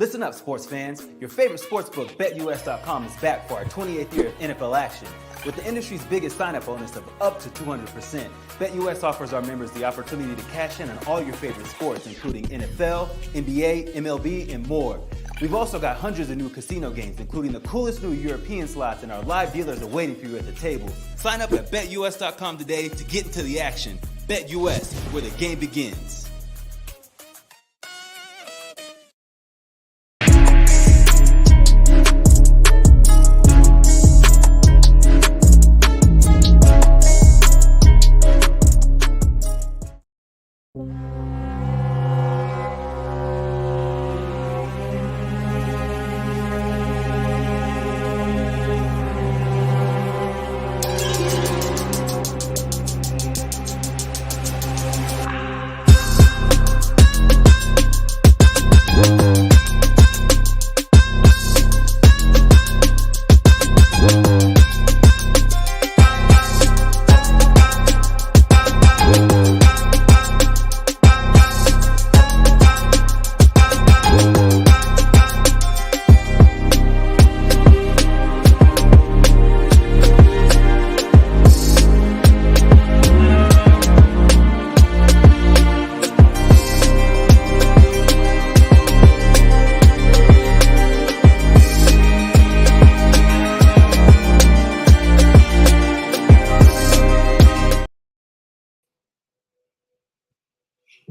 Listen up, sports fans. Your favorite sportsbook, BetUS.com, is back for our 28th year of NFL action. With the industry's biggest sign-up bonus of up to 200%, BetUS offers our members the opportunity to cash in on all your favorite sports, including NFL, NBA, MLB, and more. We've also got hundreds of new casino games, including the coolest new European slots, and our live dealers are waiting for you at the table. Sign up at BetUS.com today to get into the action. BetUS, where the game begins.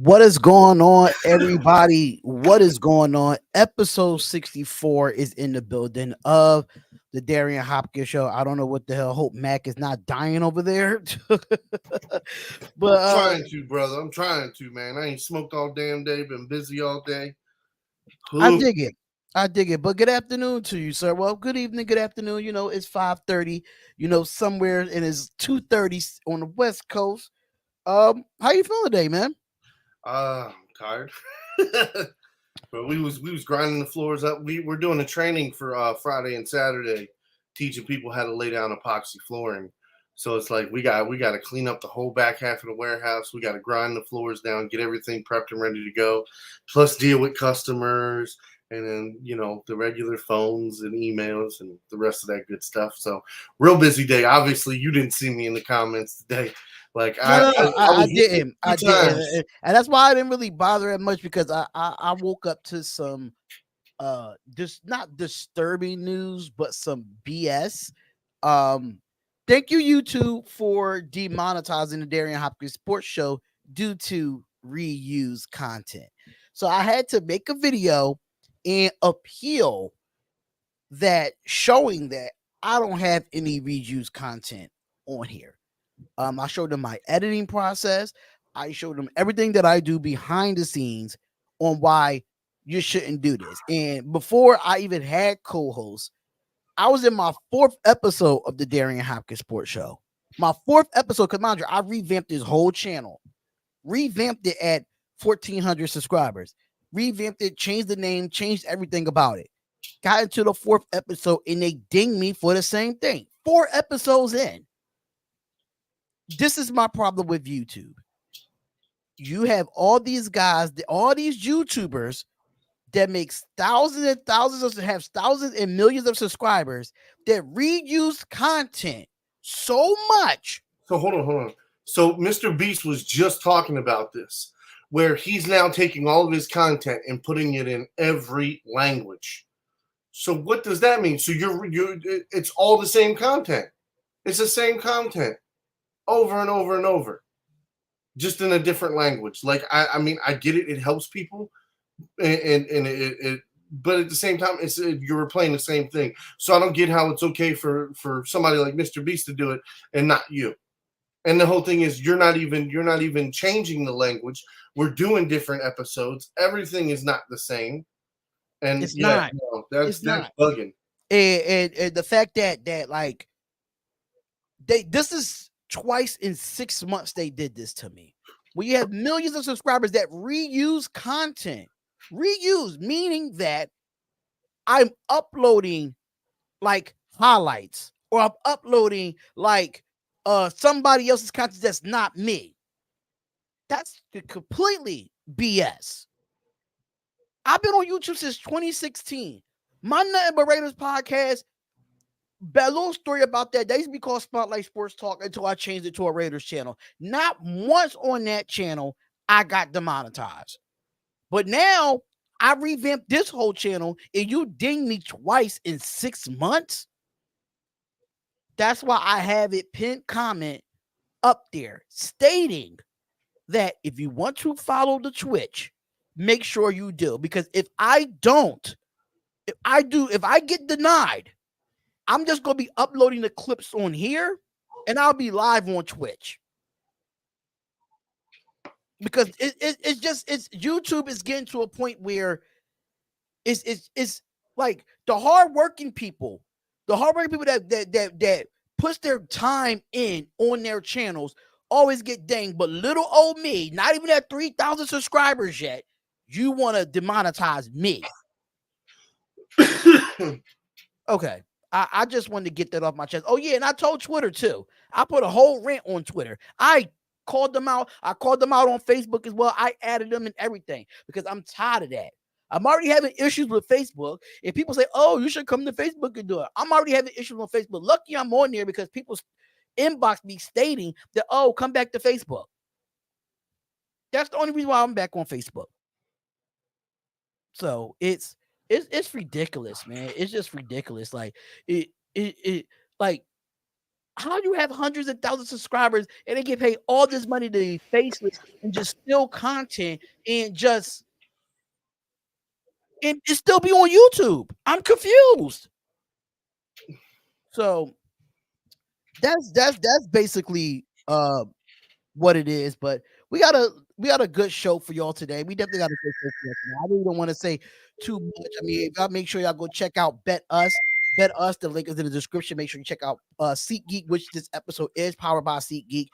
What is going on, everybody? What is going on? Episode 64 is in the building of the Darion Hopkins Show. I don't know what the hell. Hope Mac is not dying over there. But I'm trying to, brother. I'm trying to, man. I ain't smoked all damn day. Been busy all day. I dig it. But good afternoon to you, sir. Well, good evening, good afternoon. You know, it's 5:30. You know, somewhere and it's 2:30 on the West Coast. How you feeling today, man? I'm tired. But we was grinding the floors up. We're doing a training for Friday and Saturday, teaching people how to lay down epoxy flooring. So it's like we got to clean up the whole back half of the warehouse. We got to grind the floors down, get everything prepped and ready to go, plus deal with customers, and then, you know, the regular phones and emails and the rest of that good stuff. So real busy day. Obviously, you didn't see me in the comments today. Like I didn't, and that's why I didn't really bother it much, because I woke up to some just not disturbing news, but some BS. Thank you, YouTube, for demonetizing the Darion Hopkins Sports Show due to reused content. So I had to make a video and appeal that, showing that I don't have any reused content on here. I showed them my editing process. I showed them everything that I do behind the scenes on why you shouldn't do this. And before I even had co-hosts, I was in my 4th episode of the Darion Hopkins Sports Show. My 4th episode, because mind you, I revamped this whole channel. Revamped it at 1,400 subscribers. Revamped it, changed the name, changed everything about it. Got into the 4th episode and they dinged me for the same thing. 4 episodes in. This is my problem with YouTube. You have all these guys, all these YouTubers that makes thousands and thousands of, have thousands and millions of subscribers that reuse content so much. So hold on. So Mr. Beast was just talking about this, where he's now taking all of his content and putting it in every language. So what does that mean? So it's all the same content. It's the same content over and over and over, just in a different language. Like, I mean, I get it. It helps people. And it but at the same time, you're playing the same thing. So I don't get how it's okay for somebody like Mr. Beast to do it and not you. And the whole thing is you're not even changing the language. We're doing different episodes. Everything is not the same. And it's not. No, that's bugging. And the fact that like this is twice in 6 months they did this to me. When you have millions of subscribers that reuse content. Reuse, meaning that I'm uploading like highlights, or I'm uploading like somebody else's content that's not me. That's completely BS. I've been on YouTube since 2016. My Nothing But Raiders podcast. A little story about that. They used to be called Spotlight Sports Talk until I changed it to a Raiders channel. Not once on that channel I got demonetized. But now I revamped this whole channel and you ding me twice in 6 months. That's why I have it pinned comment up there stating that if you want to follow the Twitch, make sure you do. Because if I get denied, I'm just going to be uploading the clips on here and I'll be live on Twitch. Because it's YouTube is getting to a point where it's like the hardworking people that puts their time in on their channels always get dinged, but little old me, not even at 3,000 subscribers yet, you want to demonetize me. Okay. I just wanted to get that off my chest. Oh, yeah, and I told Twitter, too. I put a whole rant on Twitter. I called them out. I called them out on Facebook as well. I added them and everything because I'm tired of that. I'm already having issues with Facebook. If people say, oh, you should come to Facebook and do it, I'm already having issues on Facebook. Lucky I'm on there because people inbox me stating that, oh, come back to Facebook. That's the only reason why I'm back on Facebook. So it's ridiculous, man. It's just ridiculous. Like like how do you have hundreds of thousands of subscribers and they get paid all this money to be faceless and just steal content and it still be on YouTube? I'm confused. So that's basically what it is. But we got a good show for y'all today. We definitely got a good show for y'all today. I really don't want to say too much. I mean, y'all make sure y'all go check out Bet Us. Bet Us. The link is in the description. Make sure you check out SeatGeek, which this episode is powered by SeatGeek.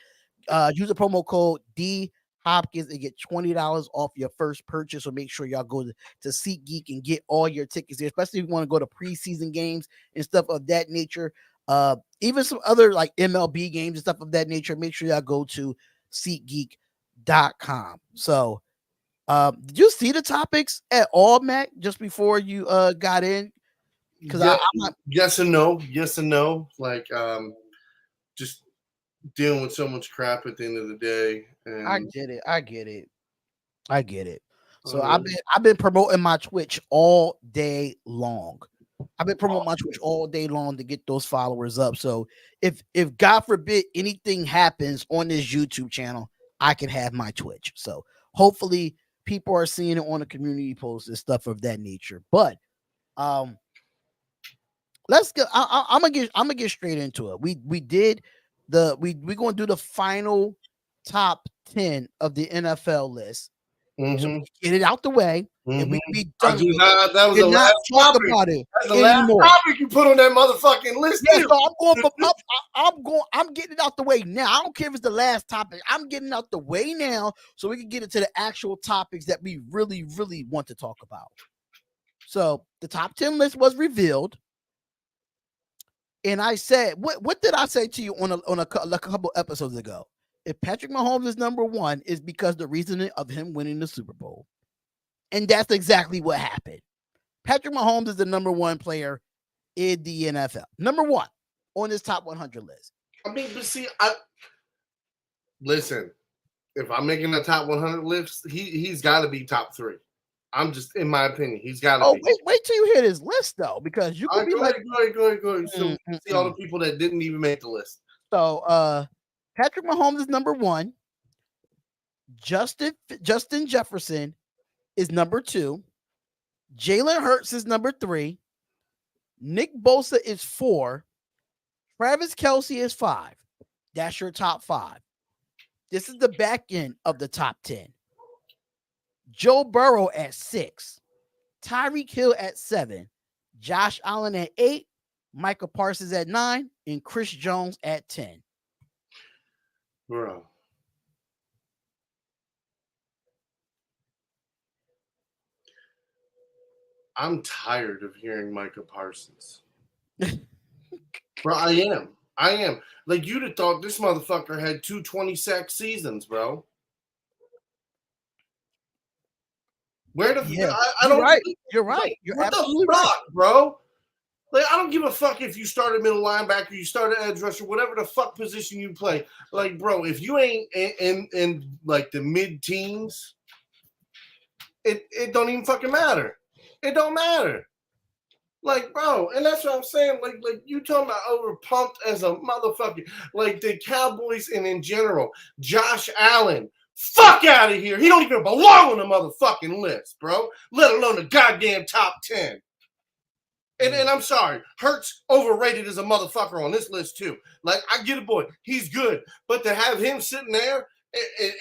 Use the promo code DHopkins and get $20 off your first purchase. So make sure y'all go to SeatGeek and get all your tickets there, especially if you want to go to preseason games and stuff of that nature. Even some other like MLB games and stuff of that nature. Make sure y'all go to SeatGeek.com. So did you see the topics at all, Mac, just before you got in? Because yes and no. Like just dealing with so much crap at the end of the day. And I get it. So I've been promoting my Twitch all day long. I've been promoting my Twitch all day long to get those followers up. So if God forbid anything happens on this YouTube channel, I can have my Twitch. So hopefully people are seeing it on the community posts and stuff of that nature. But let's go. I'm gonna get straight into it. We're gonna do the final top 10 of the NFL list. Mm-hmm. So get it out the way, and we be done. That was the last topic. About it. That's the last topic you put on that motherfucking list. Yeah, so I'm getting it out the way now. I don't care if it's the last topic. I'm getting out the way now, so we can get into the actual topics that we really, really want to talk about. So the top 10 list was revealed. And I said, what did I say to you on a couple episodes ago? If Patrick Mahomes is number one, is because the reason of him winning the Super Bowl. And that's exactly what happened. Patrick Mahomes is the number one player in the NFL. Number one on this top 100 list. I mean, but see, listen, if I'm making a top 100 list, he's got to be top 3. I'm just, in my opinion, he's got to be. Wait till you hear this list, though, because you can be go ahead. So see all the people that didn't even make the list. So, Patrick Mahomes is number one. Justin Jefferson is number 2. Jalen Hurts is number 3. Nick Bosa is 4. Travis Kelce is 5. That's your top 5. This is the back end of the top 10. Joe Burrow at 6. Tyreek Hill at 7. Josh Allen at 8. Michael Parsons at 9. And Chris Jones at 10. Bro. I'm tired of hearing Micah Parsons. Bro, I am. Like, you'd have thought this motherfucker had 2 20-sack seasons, bro. Where the I you're don't. right. You're right. Like, You're what absolutely the right, fuck, bro. Like, I don't give a fuck if you start a middle linebacker, you start an edge rusher, whatever the fuck position you play. Like, bro, if you ain't in like the mid-teens, it don't even fucking matter. It don't matter. Like, bro, and that's what I'm saying. Like you talking about overpumped as a motherfucker. Like the Cowboys and in general, Josh Allen, fuck out of here. He don't even belong on the motherfucking list, bro. Let alone the goddamn top 10. And I'm sorry, Hurts overrated as a motherfucker on this list too. Like, I get it, boy, he's good, but to have him sitting there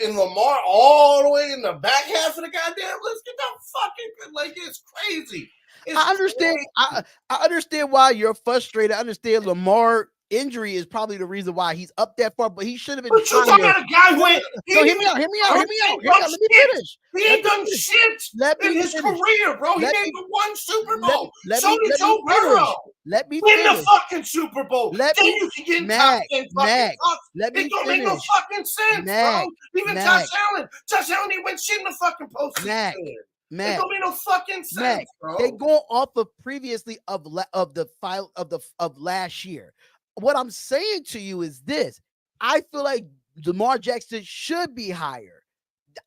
and Lamar all the way in the back half of the goddamn list, get the fucking, like, it's crazy. I understand. I understand why you're frustrated. I understand Lamar injury is probably the reason why he's up that far, but he should have been. But you're talking about a guy who ain't. No, hear me out. Let me finish. He ain't done shit in his career, bro. He made the one Super Bowl. So did Joe Burrow. Let me win the fucking Super Bowl. Then you can get in top 10 fucking talks. It don't make no fucking sense, bro. Even Josh Allen didn't win shit in the fucking postseason. It don't make no fucking sense, bro. They go off of previously of last year. What I'm saying to you is this: I feel like Lamar Jackson should be higher.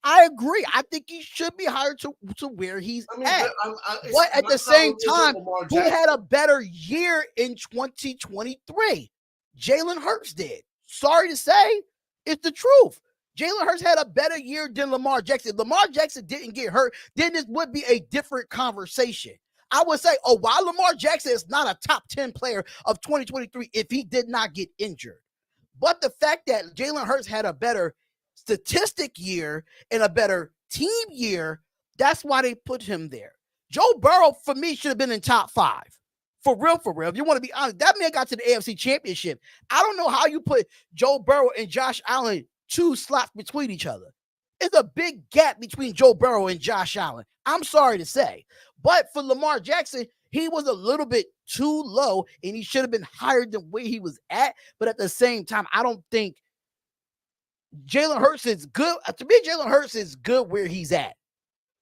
I agree. I think he should be higher to where he's at. But at the same time, who had a better year in 2023? Jalen Hurts did. Sorry to say, it's the truth. Jalen Hurts had a better year than Lamar Jackson. If Lamar Jackson didn't get hurt, then this would be a different conversation. I would say, why Lamar Jackson is not a top 10 player of 2023 if he did not get injured. But the fact that Jalen Hurts had a better statistic year and a better team year, that's why they put him there. Joe Burrow, for me, should have been in top 5. For real. If you want to be honest, that man got to the AFC Championship. I don't know how you put Joe Burrow and Josh Allen 2 slots between each other. It's a big gap between Joe Burrow and Josh Allen. I'm sorry to say. But for Lamar Jackson, he was a little bit too low, and he should have been higher than where he was at. But at the same time, I don't think Jalen Hurts is good. To me, Jalen Hurts is good where he's at.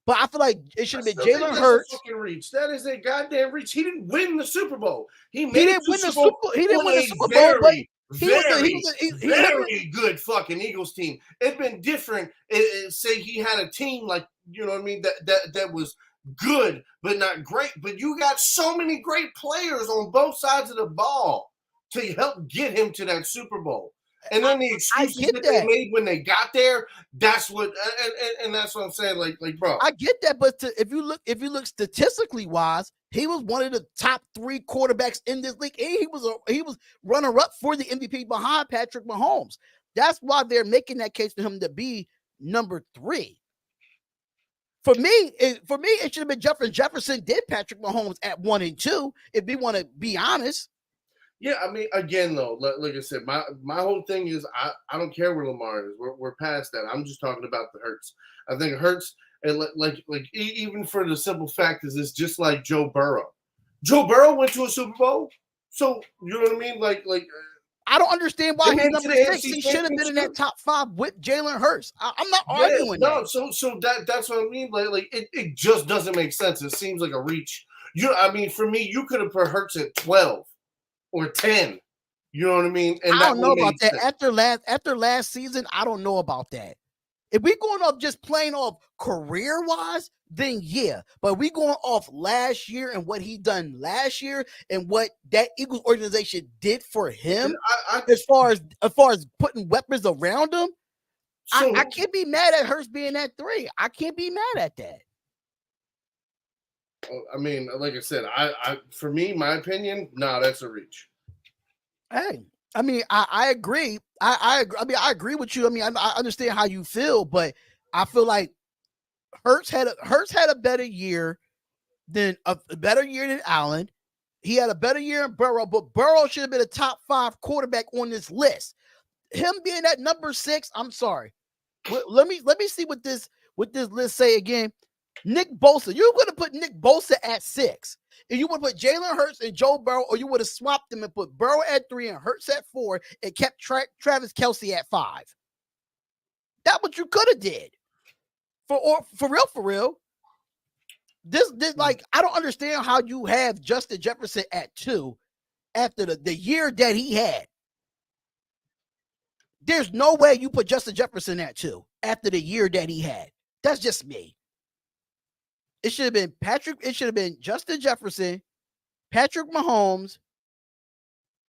But I feel like it should have been Jalen Hurts. Reach. That is a goddamn reach. He didn't win the Super Bowl. He didn't win the Super Bowl. He didn't win the Super Bowl, but very good fucking Eagles team. It'd been different. Say he had a team like, you know what I mean, that was good but not great. But you got so many great players on both sides of the ball to help get him to that Super Bowl. And then the excuses that they made when they got there, that's what, and that's what I'm saying. Like, bro, I get that, but if you look statistically wise, he was one of the top 3 quarterbacks in this league, and he was runner up for the MVP behind Patrick Mahomes. That's why they're making that case for him to be number 3. For me, it should have been Jefferson. Jefferson did Patrick Mahomes at 1 and 2. If we want to be honest. Yeah, I mean, again, though, like I said, my whole thing is I don't care where Lamar is. We're past that. I'm just talking about the Hurts. I think Hurts, and like even for the simple fact is it's just like Joe Burrow. Joe Burrow went to a Super Bowl, so you know what I mean. Like I don't understand why he's number 6. He should have been in that top 5 with Jalen Hurts. I'm not arguing that. So that's what I mean. Like it just doesn't make sense. It seems like a reach. I mean, for me, you could have put Hurts at 12. Or 10, you know what I mean? And I don't know about that. After last season, I don't know about that. If we going off just plain off career wise, then yeah. But we going off last year and what he done last year and what that Eagles organization did for him, as far as putting weapons around him. So, I can't be mad at Hurts being at 3. I can't be mad at that. I mean, like I said, I for me, my opinion, that's a reach. Hey, I mean, I agree. I agree with you. I mean, I understand how you feel, but I feel like Hurts had a better year than Allen. He had a better year in Burrow, but Burrow should have been a top 5 quarterback on this list. Him being at number 6, I'm sorry. Let me see what this list say again. Nick Bosa, you're going to put Nick Bosa at 6. And you would put Jalen Hurts and Joe Burrow, or you would have swapped them and put Burrow at 3 and Hurts at 4 and kept Travis Kelce at 5. That's what you could have did. For real. This like, I don't understand how you have Justin Jefferson at 2 after the year that he had. There's no way you put Justin Jefferson at 2 after the year that he had. That's just me. It should have been It should have been Justin Jefferson, Patrick Mahomes,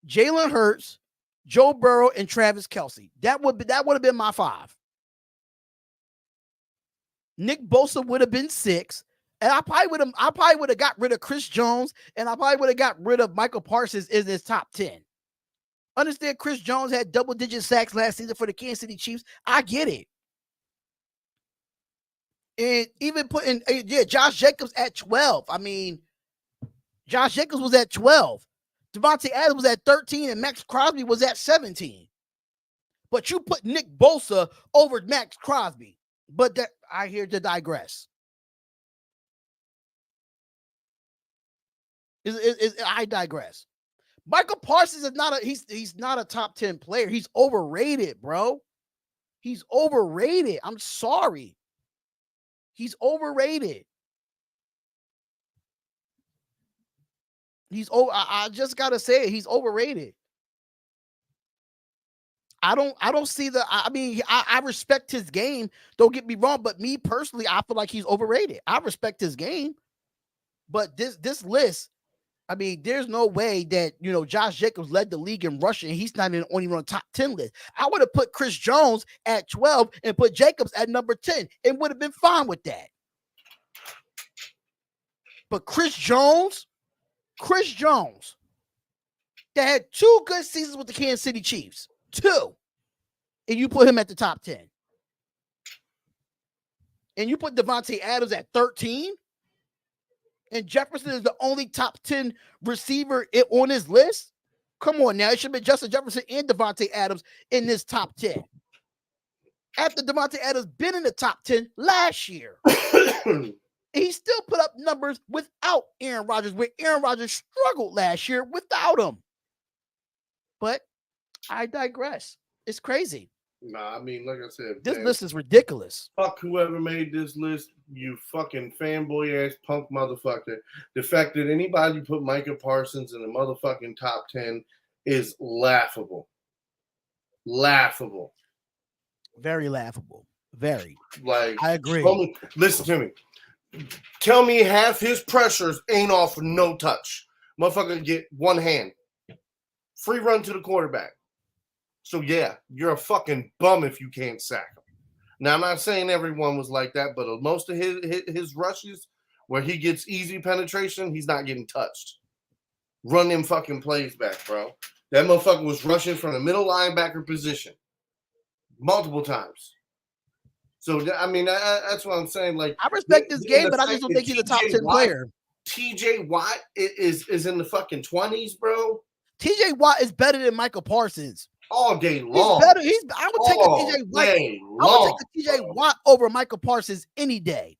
Jalen Hurts, Joe Burrow, and Travis Kelce. That would have been my 5. Nick Bosa would have been 6. And I probably would have got rid of Chris Jones, and I probably would have got rid of Michael Parsons in his top 10. Understand Chris Jones had double-digit sacks last season for the Kansas City Chiefs. I get it. And even putting Josh Jacobs at 12. I mean, Josh Jacobs was at 12. Devontae Adams was at 13, and Max Crosby was at 17. But you put Nick Bosa over Max Crosby. But I here to digress. I digress. Michael Parsons is not he's not a top 10 player. He's overrated, bro. He's overrated. I'm sorry. He's overrated. I just gotta say it. He's overrated. I don't see I mean, I respect his game. Don't get me wrong, but me personally, I feel like he's overrated. I respect his game, but this list, I mean, there's no way that, Josh Jacobs led the league in rushing. He's not even on the top 10 list. I would have put Chris Jones at 12 and put Jacobs at number 10. It would have been fine with that. But Chris Jones, that had 2 good seasons with the Kansas City Chiefs, 2, and you put him at the top 10. And you put Devontae Adams at 13. And Jefferson is the only top 10 receiver on his list. Come on now. It should be Justin Jefferson and Devontae Adams in this top 10. After Devontae Adams been in the top 10 last year. He still put up numbers without Aaron Rodgers, where Aaron Rodgers struggled last year without him. But I digress. It's crazy. Nah, I mean, like I said, this list is ridiculous. Fuck whoever made this list, you fucking fanboy ass punk motherfucker. The fact that anybody put Micah Parsons in the motherfucking top 10 is laughable. Laughable. Very laughable. Very. Like, I agree. Listen to me. Tell me half his pressures ain't off no touch. Motherfucker get one hand. Free run to the quarterback. So, yeah, you're a fucking bum if you can't sack him. Now, I'm not saying everyone was like that, but most of his rushes where he gets easy penetration, he's not getting touched. Run them fucking plays back, bro. That motherfucker was rushing from the middle linebacker position multiple times. So, I mean, that's what I'm saying. Like, I respect this game, but I just don't think he's a top 10 player. TJ Watt is in the fucking 20s, bro. TJ Watt is better than Michael Parsons. All day long. He's better. I would take a TJ Watt. I would take a TJ Watt over Michael Parsons any day.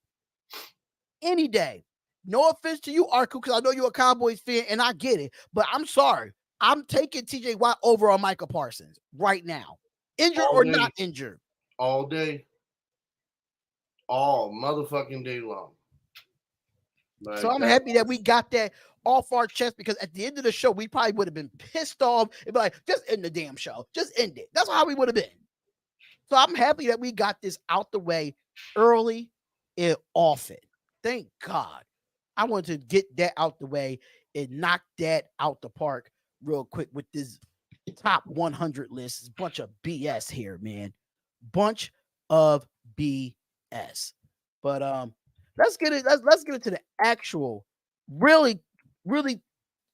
Any day. No offense to you, Arku, because I know you're a Cowboys fan and I get it. But I'm sorry. I'm taking TJ Watt over on Michael Parsons right now. Injured or not injured. All day. All motherfucking day long. Like, so I'm happy that we got that off our chest, because at the end of the show, we probably would have been pissed off and be like, just end the damn show. Just end it. That's how we would have been. So I'm happy that we got this out the way early and often. Thank God. I wanted to get that out the way and knock that out the park real quick with this top 100 list. It's a bunch of BS here, man. Bunch of BS. But let's get into the actual really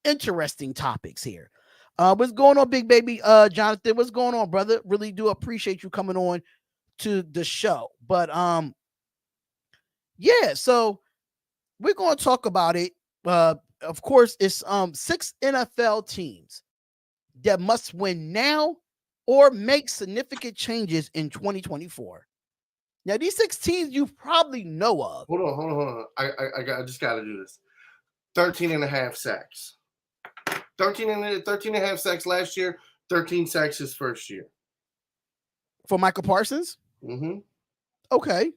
interesting topics here. What's going on, big baby Jonathan? What's going on, brother? Really do appreciate you coming on to the show. But yeah, so we're going to talk about it. Of course, it's 6 NFL teams that must win now or make significant changes in 2024. Now, these 6 teams you probably know of. Hold on. I just got to do this. 13 and a half sacks. 13 and a half sacks last year, 13 sacks his first year. For Michael Parsons? Mm-hmm. Okay.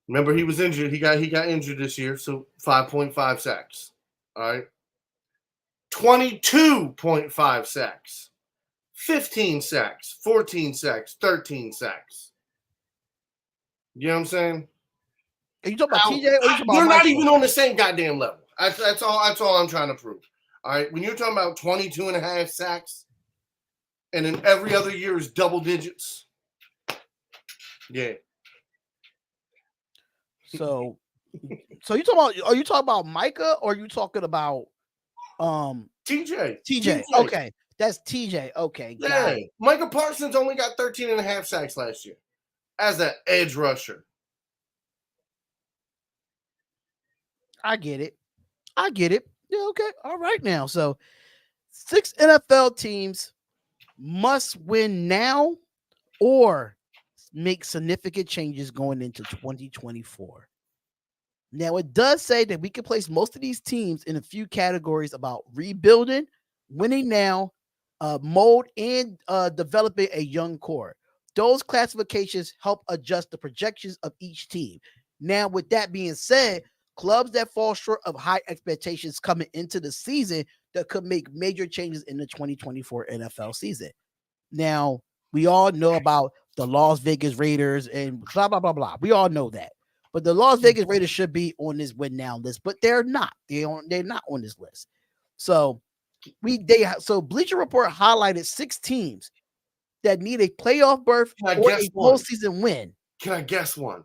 Remember, he was injured. He got injured this year, so 5.5 sacks. All right. 22.5 sacks. 15 sacks. 14 sacks. 13 sacks. You know what I'm saying? Are you talking about TJ or you talking about You're not Michael? even on the same goddamn level. That's all I'm trying to prove. All right. When you're talking about 22.5 sacks, and then every other year is double digits. Yeah. So you talking about? Are you talking about Micah or are you talking about TJ? Okay, that's TJ. Okay, yeah. Micah Parsons only got 13.5 sacks last year as an edge rusher. I get it. Yeah, okay. All right now. So 6 NFL teams must win now or make significant changes going into 2024. Now, it does say that we can place most of these teams in a few categories about rebuilding, winning now, mold, and developing a young core. Those classifications help adjust the projections of each team. Now, with that being said, clubs that fall short of high expectations coming into the season that could make major changes in the 2024 NFL season. Now, we all know about the Las Vegas Raiders and blah, blah, blah, blah. We all know that. But the Las Vegas Raiders should be on this win now list, but they're not. They're not on this list. So Bleacher Report highlighted 6 teams that need a playoff berth or a postseason win. Can I guess one?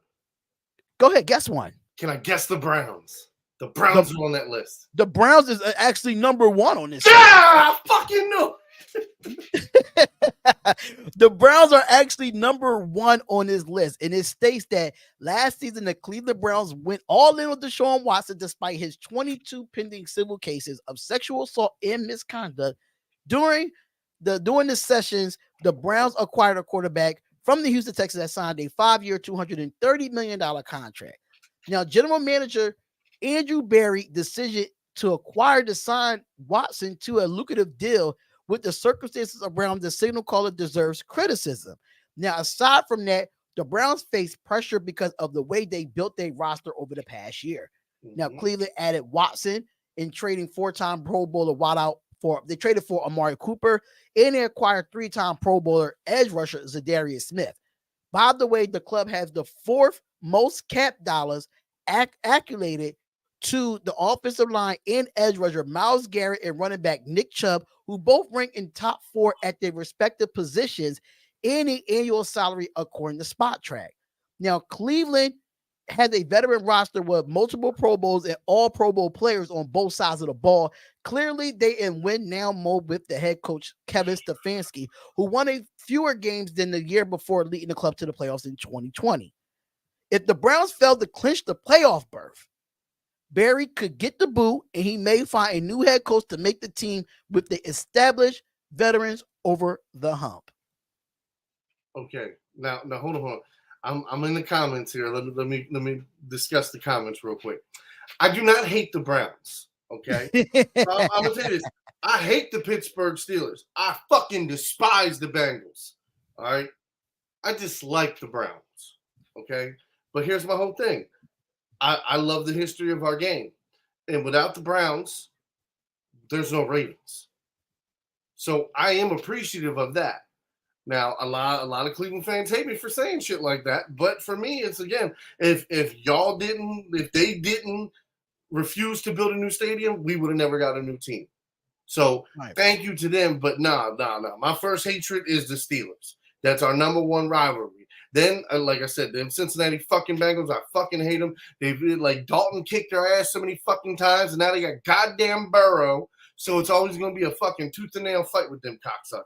Go ahead, guess one. Can I guess the Browns? The Browns are on that list. The Browns is actually number 1 on this list. I fucking know. The Browns are actually number 1 on this list, and it states that last season the Cleveland Browns went all in with Deshaun Watson despite his 22 pending civil cases of sexual assault and misconduct. During the sessions, the Browns acquired a quarterback from the Houston Texans that signed a 5-year, $230 million contract. Now, General Manager Andrew Berry decision to acquire to sign Watson to a lucrative deal with the circumstances around the signal caller deserves criticism. Now, aside from that, the Browns face pressure because of the way they built their roster over the past year. Mm-hmm. Now, Cleveland added Watson in trading 4-time Pro Bowler wideout they traded for Amari Cooper, and they acquired 3-time Pro Bowler edge rusher Zadarius Smith. By the way, the club has the 4th most cap dollars accumulated to the offensive line and edge rusher Myles Garrett and running back Nick Chubb, who both rank in top 4 at their respective positions in the annual salary according to Spot Track. Now, Cleveland has a veteran roster with multiple Pro Bowls and all Pro Bowl players on both sides of the ball. Clearly, they in win now mode with the head coach Kevin Stefanski, who won a fewer games than the year before, leading the club to the playoffs in 2020. If the Browns failed to clinch the playoff berth, Barry could get the boot, and he may find a new head coach to make the team with the established veterans over the hump. Okay, now hold on. I'm in the comments here. Let me discuss the comments real quick. I do not hate the Browns. Okay, I'm gonna tell you this. I hate the Pittsburgh Steelers. I fucking despise the Bengals. All right, I dislike the Browns. Okay, but here's my whole thing. I love the history of our game. And without the Browns, there's no Ravens. So I am appreciative of that. Now, a lot of Cleveland fans hate me for saying shit like that. But for me, it's, again, if they didn't refuse to build a new stadium, we would have never got a new team. So thank you to them. But no. My first hatred is the Steelers. That's our number 1 rivalry. Then, like I said, them Cincinnati fucking Bengals, I fucking hate them. They've like Dalton kicked their ass so many fucking times, and now they got goddamn Burrow. So it's always going to be a fucking tooth and nail fight with them cocksuckers.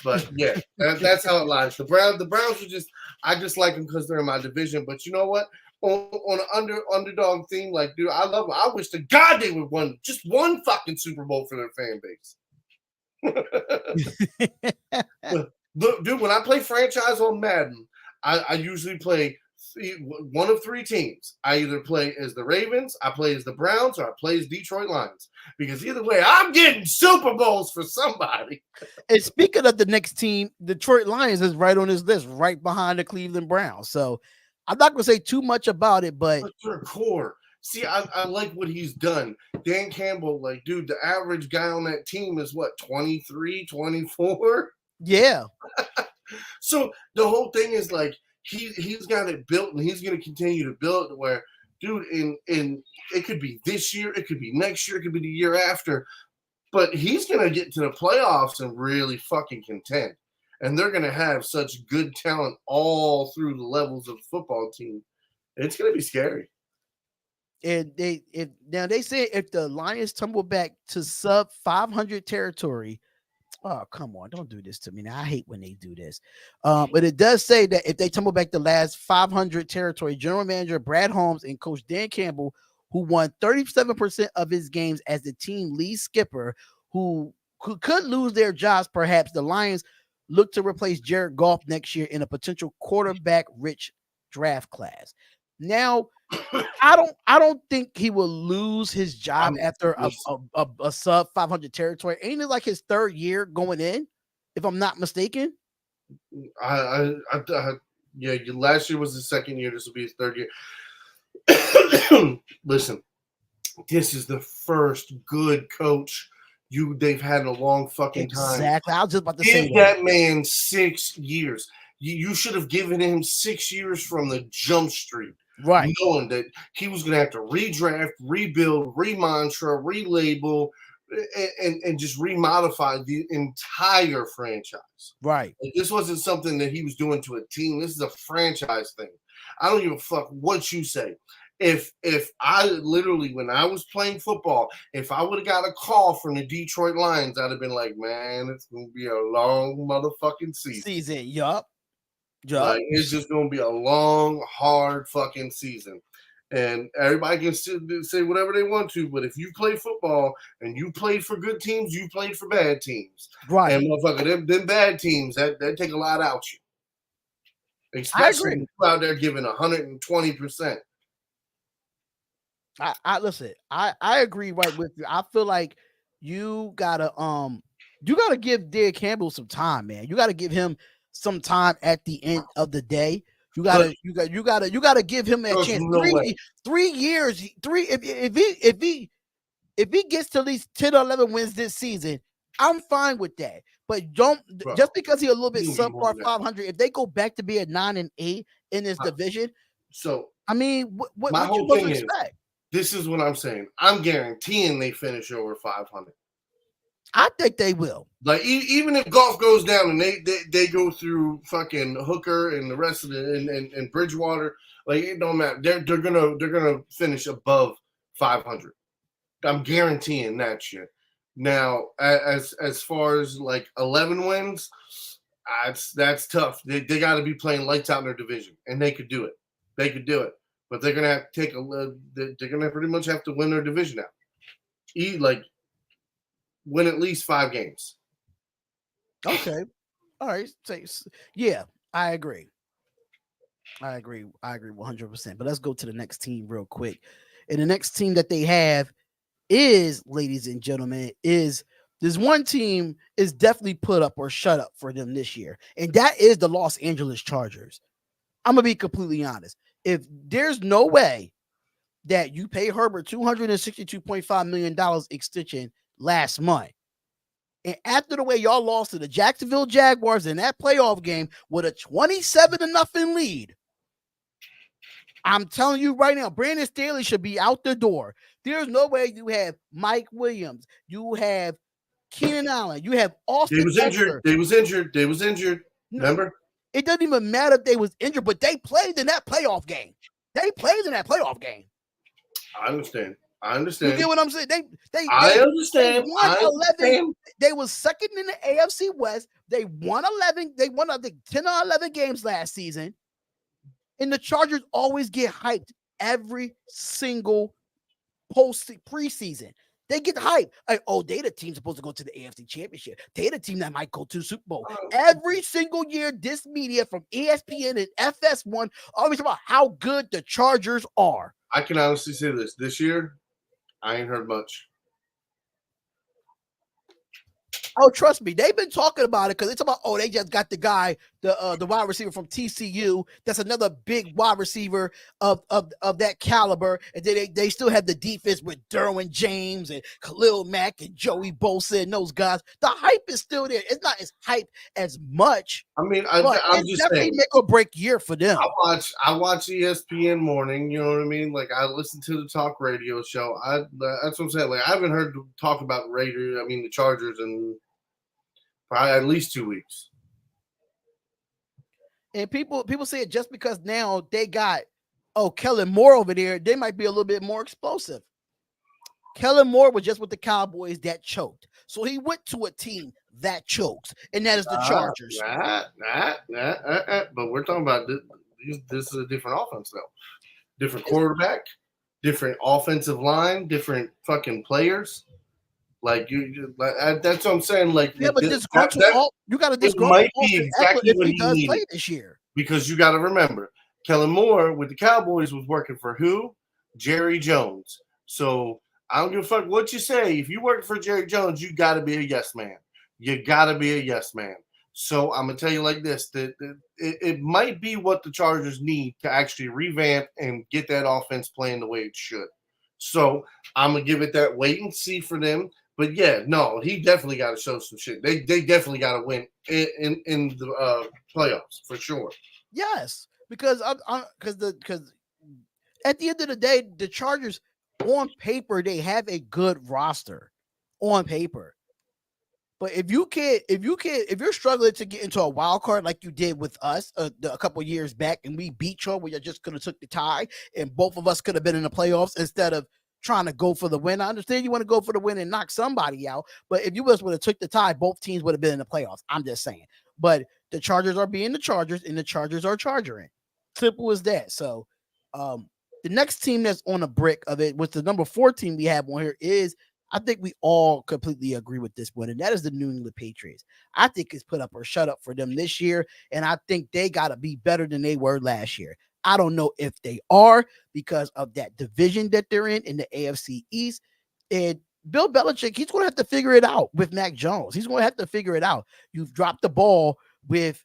But yeah, that's how it lies. The Browns are I just like them because they're in my division. But you know what? On an underdog theme, like, dude, I love them. I wish to God they would win just one fucking Super Bowl for their fan base. Look, dude, when I play franchise on Madden, I usually play one of 3 teams. I either play as the Ravens, I play as the Browns, or I play as Detroit Lions. Because either way, I'm getting Super Bowls for somebody. And speaking of the next team, Detroit Lions is right on his list, right behind the Cleveland Browns. So I'm not gonna say too much about it, but their core. See, I like what he's done. Dan Campbell, like, dude, the average guy on that team is what, 23, 24? Yeah. So the whole thing is like he's got it built, and he's going to continue to build it where, dude, in it could be this year, it could be next year, it could be the year after, but he's going to get to the playoffs and really fucking contend. And they're going to have such good talent all through the levels of the football team. It's going to be scary. And they say if the Lions tumble back to sub 500 territory, oh, come on, don't do this to me. Now, I hate when they do this. But it does say that if they tumble back the last 500 territory, general manager Brad Holmes and coach Dan Campbell, who won 37% of his games as the team lead skipper, who could lose their jobs, perhaps the Lions look to replace Jared Goff next year in a potential quarterback-rich draft class. Now, I don't think he will lose his job after a sub 500 territory. Ain't it like his third year going in, if I'm not mistaken? Yeah. Last year was his second year. This will be his third year. Listen, this is the first good coach they've had in a long fucking time. Exactly. I was just about to say say that man 6 years. You should have given him 6 years from the jump street. Right. Knowing that he was going to have to redraft, rebuild, remantra, relabel, and just remodify the entire franchise. Right. Like, this wasn't something that he was doing to a team. This is a franchise thing. I don't give a fuck what you say. If I literally, when I was playing football, if I would have got a call from the Detroit Lions, I'd have been like, man, it's going to be a long motherfucking season. Yup. Like, it's just going to be a long, hard fucking season. And everybody can say whatever they want to, but if you play football and you played for good teams, you played for bad teams. Right. And motherfucker, them bad teams, that take a lot out you. Especially when you're out there giving 120%. I listen, I agree right with you. I feel like you gotta give Dan Campbell some time, man. You gotta give him some time at the end of the day. You gotta give him that chance. 3 years. If he gets to at least 10 or 11 wins this season, I'm fine with that. But just because he's a little bit subpar 500, if they go back to be a 9-8 in this division, so I mean, what my you supposed to expect? This is what I'm saying. I'm guaranteeing they finish over 500. I think they will. Like, even if Goff goes down and they go through fucking Hooker and the rest of it and Bridgewater, like, it don't matter. They're gonna finish above 500. I'm guaranteeing that shit. Now, as far as like 11 wins, that's tough. They got to be playing lights out in their division, and they could do it. They could do it, but they're gonna have to they're gonna pretty much have to win their division out. Win at least 5 games. Okay. All right. Yeah, I agree. I agree 100%. But let's go to the next team real quick. And the next team that they have is, ladies and gentlemen, is this one team is definitely put up or shut up for them this year. And that is the Los Angeles Chargers. I'm going to be completely honest. If there's no way that you pay Herbert $262.5 million extension last month, and after the way y'all lost to the Jacksonville Jaguars in that playoff game with a 27-0 lead, I'm telling you right now, Brandon Staley should be out the door. There's no way you have Mike Williams, you have Keenan Allen, you have Austin. They was injured. Remember? It doesn't even matter if they was injured, but they played in that playoff game. I understand. You get what I'm saying? I understand. They won 11. They was second in the AFC West. They won 11. They won, I think, 10 or 11 games last season. And the Chargers always get hyped every single preseason. They get hyped. Like, oh, they the team supposed to go to the AFC Championship. They the team that might go to the Super Bowl. Every single year, this media from ESPN and FS1 always talk about how good the Chargers are. I can honestly say this. This year, I ain't heard much. Oh, trust me, they've been talking about it because it's about, oh, they just got the guy, the wide receiver from TCU. That's another big wide receiver of that caliber. And then they still have the defense with Derwin James and Khalil Mack and Joey Bosa and those guys. The hype is still there. It's not as hype as much. I mean, but I'm it's just definitely saying. make or break year for them. I watch ESPN morning. You know what I mean? Like I listen to the talk radio show. That's what I'm saying. Like I haven't heard talk about the Chargers in probably at least 2 weeks. And people say it just because now they got Kellen Moore over there, they might be a little bit more explosive. Kellen Moore was just with the Cowboys that choked. So he went to a team that chokes, and that is the Chargers. But we're talking about this is a different offense, though. Different quarterback, different offensive line, different fucking players. Like that's what I'm saying. Like, yeah, but you got to disgruntled. Might be exactly what he does needed play this year. Because you got to remember, Kellen Moore with the Cowboys was working for who? Jerry Jones. So I don't give a fuck what you say. If you work for Jerry Jones, you got to be a yes man. You got to be a yes man. So I'm going to tell you like this, that it might be what the Chargers need to actually revamp and get that offense playing the way it should. So I'm going to give it that wait and see for them. But yeah, no, he definitely got to show some shit. They definitely got to win in the playoffs for sure. Yes, because because at the end of the day, the Chargers on paper they have a good roster on paper. But if you're struggling to get into a wild card like you did with us a couple years back, and we beat you, we just could have took the tie, and both of us could have been in the playoffs instead of trying to go for the win. I understand you want to go for the win and knock somebody out, but if you would have took the tie, both teams would have been in the playoffs. I'm just saying. But the Chargers are being the Chargers, and the Chargers are chargering. Simple as that. So, the next team that's on a brick of it, with the number 4 team we have on here, is, I think we all completely agree with this one, and that is the New England Patriots. I think it's put up or shut up for them this year, and I think they got to be better than they were last year. I don't know if they are because of that division that they're in the AFC East. And Bill Belichick, he's going to have to figure it out with Mac Jones. He's going to have to figure it out. You've dropped the ball with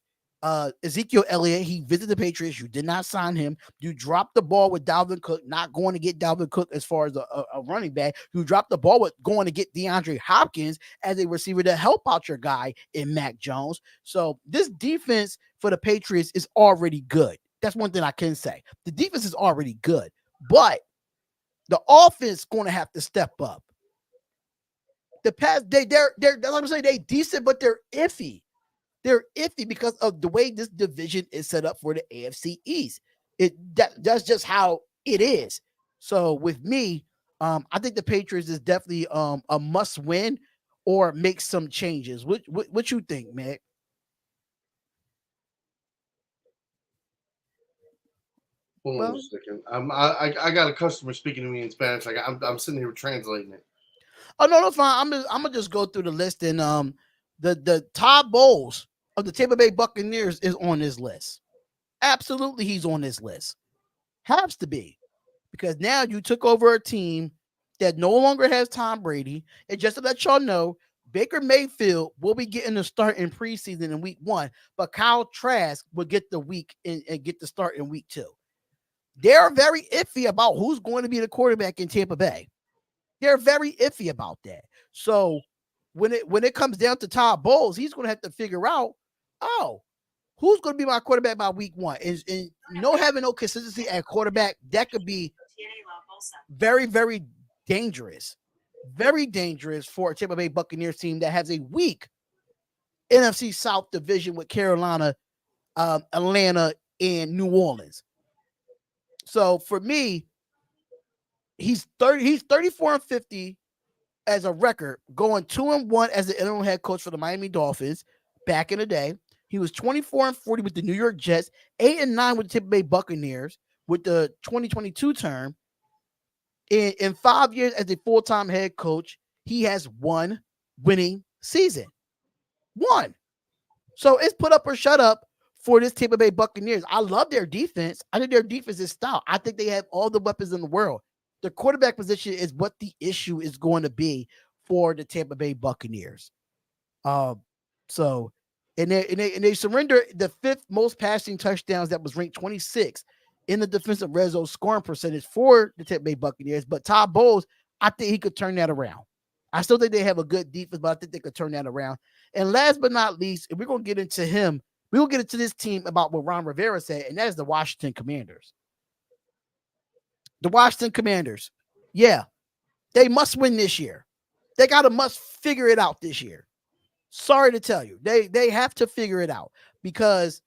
Ezekiel Elliott. He visited the Patriots. You did not sign him. You dropped the ball with Dalvin Cook, not going to get Dalvin Cook as far as a running back. You dropped the ball with going to get DeAndre Hopkins as a receiver to help out your guy in Mac Jones. So this defense for the Patriots is already good. That's one thing I can say. The defense is already good, but the offense is going to have to step up. The pass, they're that's what I'm saying. They decent, but they're iffy. They're iffy because of the way this division is set up for the AFC East. That's just how it is. So with me, I think the Patriots is definitely a must win or make some changes. What you think, Mac? Hold on a second. I got a customer speaking to me in Spanish. I'm sitting here translating it. Oh no, fine. I'm gonna just go through the list, and the Todd Bowles of the Tampa Bay Buccaneers is on this list. Absolutely, he's on this list. Has to be, because now you took over a team that no longer has Tom Brady, and just to let y'all know, Baker Mayfield will be getting the start in preseason in week 1, but Kyle Trask will get the week and get the start in week 2. They're very iffy about who's going to be the quarterback in Tampa Bay. They're very iffy about that. So when it comes down to Todd Bowles, he's going to have to figure out, who's going to be my quarterback by week 1? And having no consistency at quarterback, that could be very, very dangerous. Very dangerous for a Tampa Bay Buccaneers team that has a weak NFC South division with Carolina, Atlanta, and New Orleans. So for me, he's 34-50 as a record, going 2-1 as the interim head coach for the Miami Dolphins back in the day. He was 24-40 with the New York Jets, 8-9 with the Tampa Bay Buccaneers with the 2022 term. In 5 years as a full-time head coach, he has 1 winning season. 1. So it's put up or shut up for this Tampa Bay Buccaneers. I love their defense. I think their defense is stout. I think they have all the weapons in the world. The quarterback position is what the issue is going to be for the Tampa Bay Buccaneers. So and they surrender the 5th most passing touchdowns that was ranked 26th in the defensive red zone scoring percentage for the Tampa Bay Buccaneers. But Todd Bowles, I think he could turn that around. I still think they have a good defense, but I think they could turn that around. And last but not least, if we're gonna get into him, we will get into this team about what Ron Rivera said, and that is the Washington Commanders. The Washington Commanders, yeah, they must win this year. They must figure it out this year. Sorry to tell you, they have to figure it out because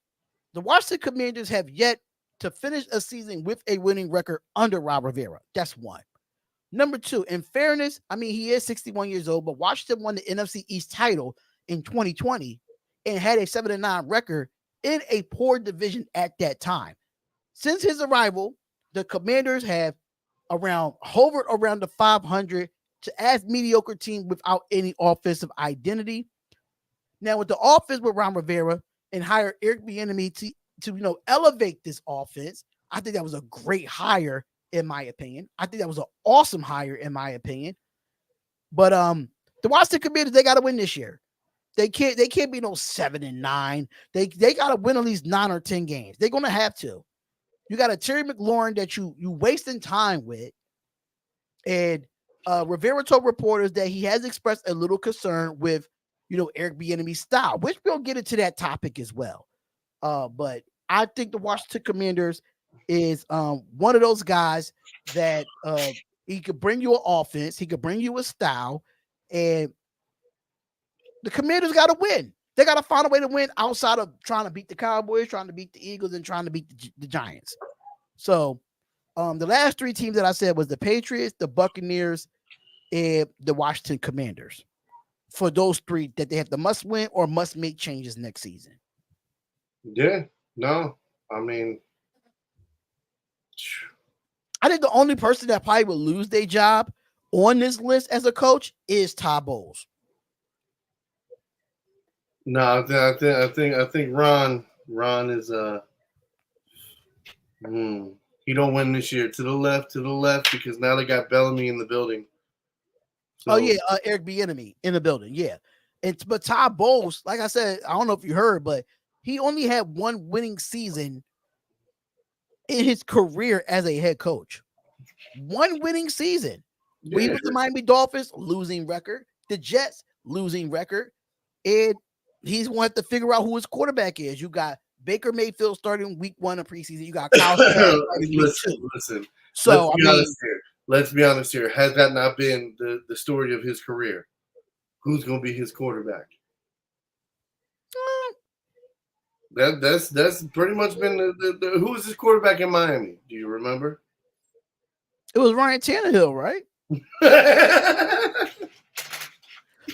the Washington Commanders have yet to finish a season with a winning record under Ron Rivera. That's one. Number two, in fairness, I mean, he is 61 years old, but Washington won the NFC East title in 2020 and had a 7-9 record in a poor division at that time. Since his arrival, the Commanders have hovered around the 500 to as mediocre team without any offensive identity. Now, with the offense with Ron Rivera and hire Eric Bieniemy to elevate this offense, I think that was a great hire. In my opinion, I think that was an awesome hire. In my opinion, but the Washington Commanders, they got to win this year. They can't be no 7-9. They got to win at least 9 or 10 games. They're gonna have to. You got a Terry McLaurin that you wasting time with, and Rivera told reporters that he has expressed a little concern with Eric Bieniemy's style, which we'll get into that topic as well. But I think the Washington Commanders is one of those guys that he could bring you an offense, he could bring you a style, and the Commanders got to win. They got to find a way to win outside of trying to beat the Cowboys, trying to beat the Eagles, and trying to beat the Giants. So the last 3 teams that I said was the Patriots, the Buccaneers, and the Washington Commanders. For those 3 that they have to must win or must make changes next season. Yeah, no, I mean, I think the only person that probably would lose their job on this list as a coach is Todd Bowles. No, I think Ron is he don't win this year. To the left, because now they got Bellamy in the building. So, Eric Bieniemy in the building, yeah. But Todd Bowles, like I said, I don't know if you heard, but he only had 1 winning season in his career as a head coach. 1 winning season. Yeah. We with the Miami Dolphins, losing record. The Jets, losing record. And he's going to have to figure out who his quarterback is. You got Baker Mayfield starting week 1 of preseason. You got Kyle Listen. So let's be honest here. Has that not been the story of his career? Who's going to be his quarterback? That's pretty much been the who was his quarterback in Miami? Do you remember? It was Ryan Tannehill, right?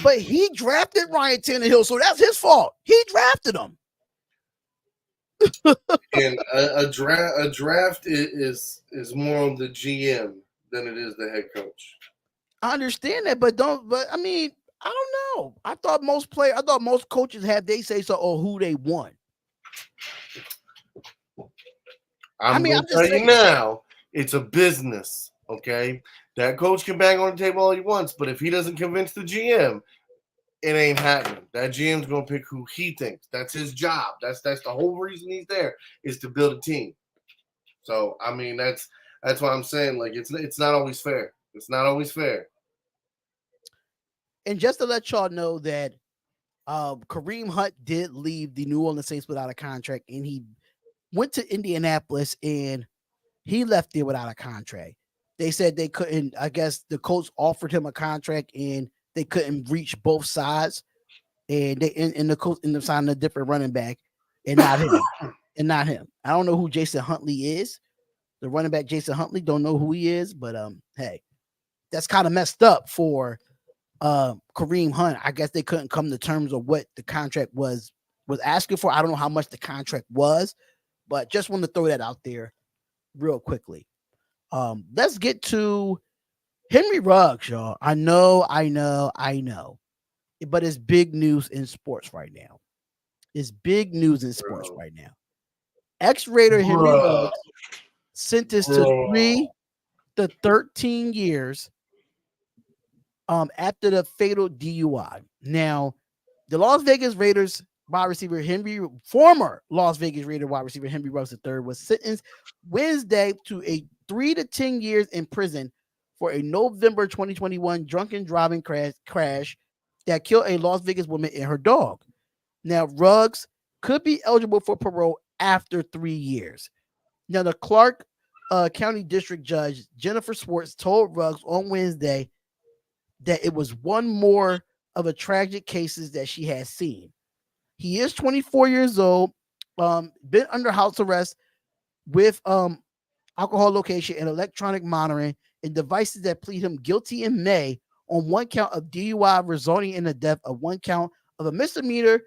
But he drafted Ryan Tannehill, so that's his fault. He drafted him. And a draft is more on the GM than it is the head coach. I understand that, but I mean, I don't know. I thought most coaches have they say so or who they want. I'm going to tell you now, it's a business, okay? That coach can bang on the table all he wants, but if he doesn't convince the GM, it ain't happening. That GM's going to pick who he thinks. That's his job. That's the whole reason he's there is to build a team. So, I mean, that's why I'm saying, like, it's not always fair. It's not always fair. And just to let y'all know that Kareem Hunt did leave the New Orleans Saints without a contract, and he went to Indianapolis, and he left there without a contract. They said they couldn't. I guess the coach offered him a contract, and they couldn't reach both sides, and the coach ended up signing a different running back, and not him. I don't know who Jason Huntley is. The running back Jason Huntley, don't know who he is, but hey, that's kind of messed up for Kareem Hunt. I guess they couldn't come to terms of what the contract was asking for. I don't know how much the contract was, but just want to throw that out there real quickly. Let's get to Henry Ruggs, y'all. I know, but it's big news in sports right now. Ex-Raider Henry Ruggs sentenced to 3 to 13 years after the fatal DUI. Now, The Las Vegas Raiders wide receiver former Las Vegas Raider wide receiver Henry Ruggs III was sentenced Wednesday to a 3 to 10 years in prison for a November 2021 drunken driving crash that killed a Las Vegas woman and her dog. Now, Ruggs could be eligible for parole after 3 years. Now, the Clark County District Judge Jennifer Swartz told Ruggs on Wednesday that it was one more of a tragic cases that she has seen. He is 24 years old, been under house arrest with alcohol location and electronic monitoring and devices that plead him guilty in May on one count of DUI resulting in the death, of one count of a misdemeanor,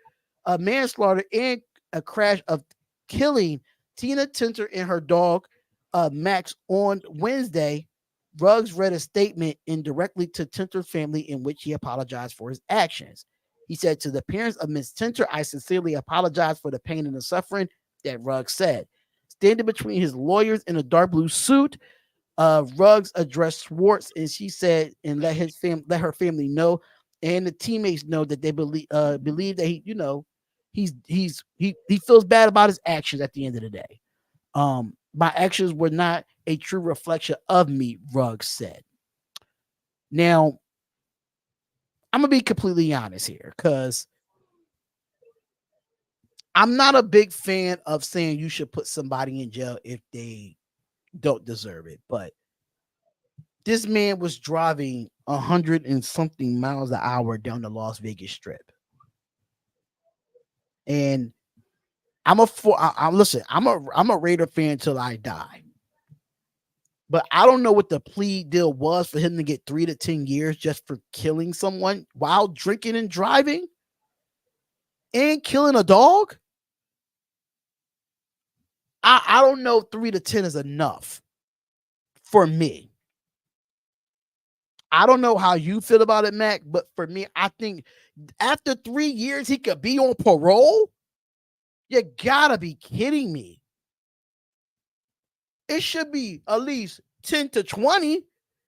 a manslaughter, and a crash of killing Tina Tinter and her dog, Max, on Wednesday. Ruggs read a statement indirectly to Tinter's family in which he apologized for his actions. He said, "To the parents of Miss Tinter, I sincerely apologize for the pain and the suffering," that Ruggs said. Standing between his lawyers in a dark blue suit, Ruggs addressed Swartz, and she said, and let her family know, and the teammates know that they believe that he feels bad about his actions at the end of the day. My actions were not a true reflection of me, Ruggs said. Now, I'm gonna be completely honest here, because I'm not a big fan of saying you should put somebody in jail if they don't deserve it. But this man was driving 100 and something miles an hour down the Las Vegas Strip. And I'm a Raider fan till I die. But I don't know what the plea deal was for him to get 3 to 10 years just for killing someone while drinking and driving and killing a dog. I don't know if 3 to 10 is enough for me. I don't know how you feel about it, Mac, but for me, I think after 3 years, he could be on parole. You gotta be kidding me. It should be at least 10 to 20.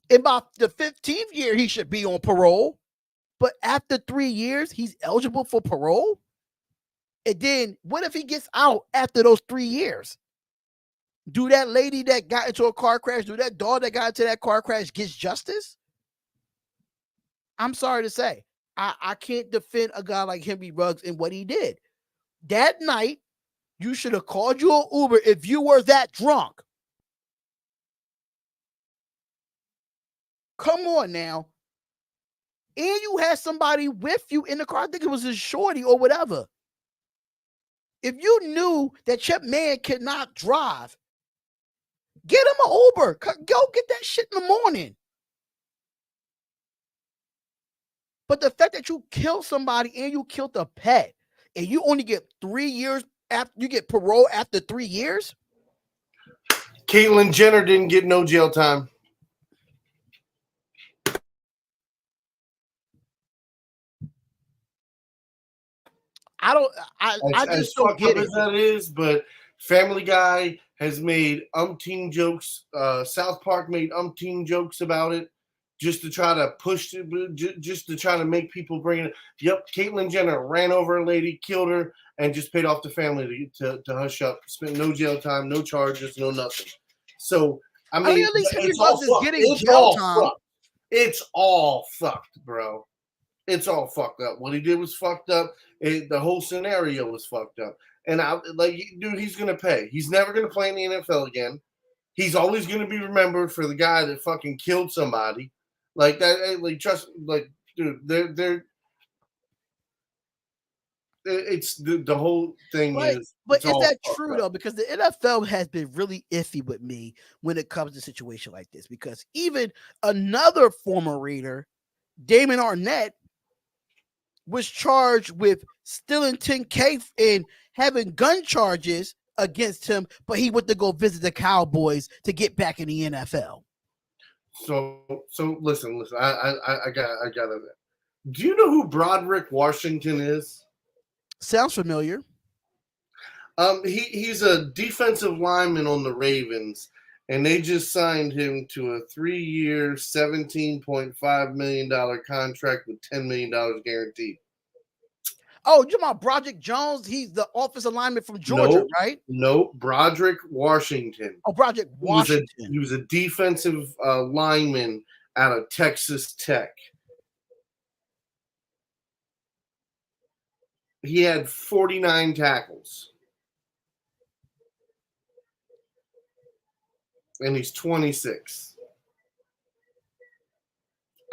In about the 15th year, he should be on parole. But after 3 years, he's eligible for parole? And then what if he gets out after those 3 years? Do that lady that got into a car crash, do that dog that got into that car crash gets justice? I'm sorry to say, I can't defend a guy like Henry Ruggs and what he did. That night, you should have called you an Uber if you were that drunk. Come on now. And you had somebody with you in the car. I think it was his shorty or whatever. If you knew that your man could not drive, get him an Uber. Go get that shit in the morning. But the fact that you killed somebody and you killed a pet and you only get 3 years after you get parole after 3 years. Caitlyn Jenner didn't get no jail time. I just don't get it. As that is, but Family Guy has made umpteen jokes. South Park made umpteen jokes about it, just to try to push it, just to try to make people bring it. Yep, Caitlyn Jenner ran over a lady, killed her, and just paid off the family to hush up. Spent no jail time, no charges, no nothing. So I mean, at least Henry Ruggs is getting jail time. It's all fucked, bro. It's all fucked up. What he did was fucked up. The whole scenario was fucked up. And dude, he's gonna pay. He's never gonna play in the NFL again. He's always gonna be remembered for the guy that fucking killed somebody. Like that. Dude, they're. It's the whole thing is. But is that true though? Because the NFL has been really iffy with me when it comes to a situation like this. Because even another former Raider, Damon Arnett, was charged with stealing $10K and having gun charges against him, but he went to go visit the Cowboys to get back in the NFL. So listen. I got it. Do you know who Broderick Washington is? Sounds familiar. He's a defensive lineman on the Ravens, and they just signed him to a 3-year, $17.5 million contract with $10 million guaranteed. Oh, you about Broderick Jones? He's the offensive lineman from Georgia, right? No, Broderick Washington. Oh, Broderick Washington. He was a defensive lineman out of Texas Tech. He had 49 tackles. And he's 26.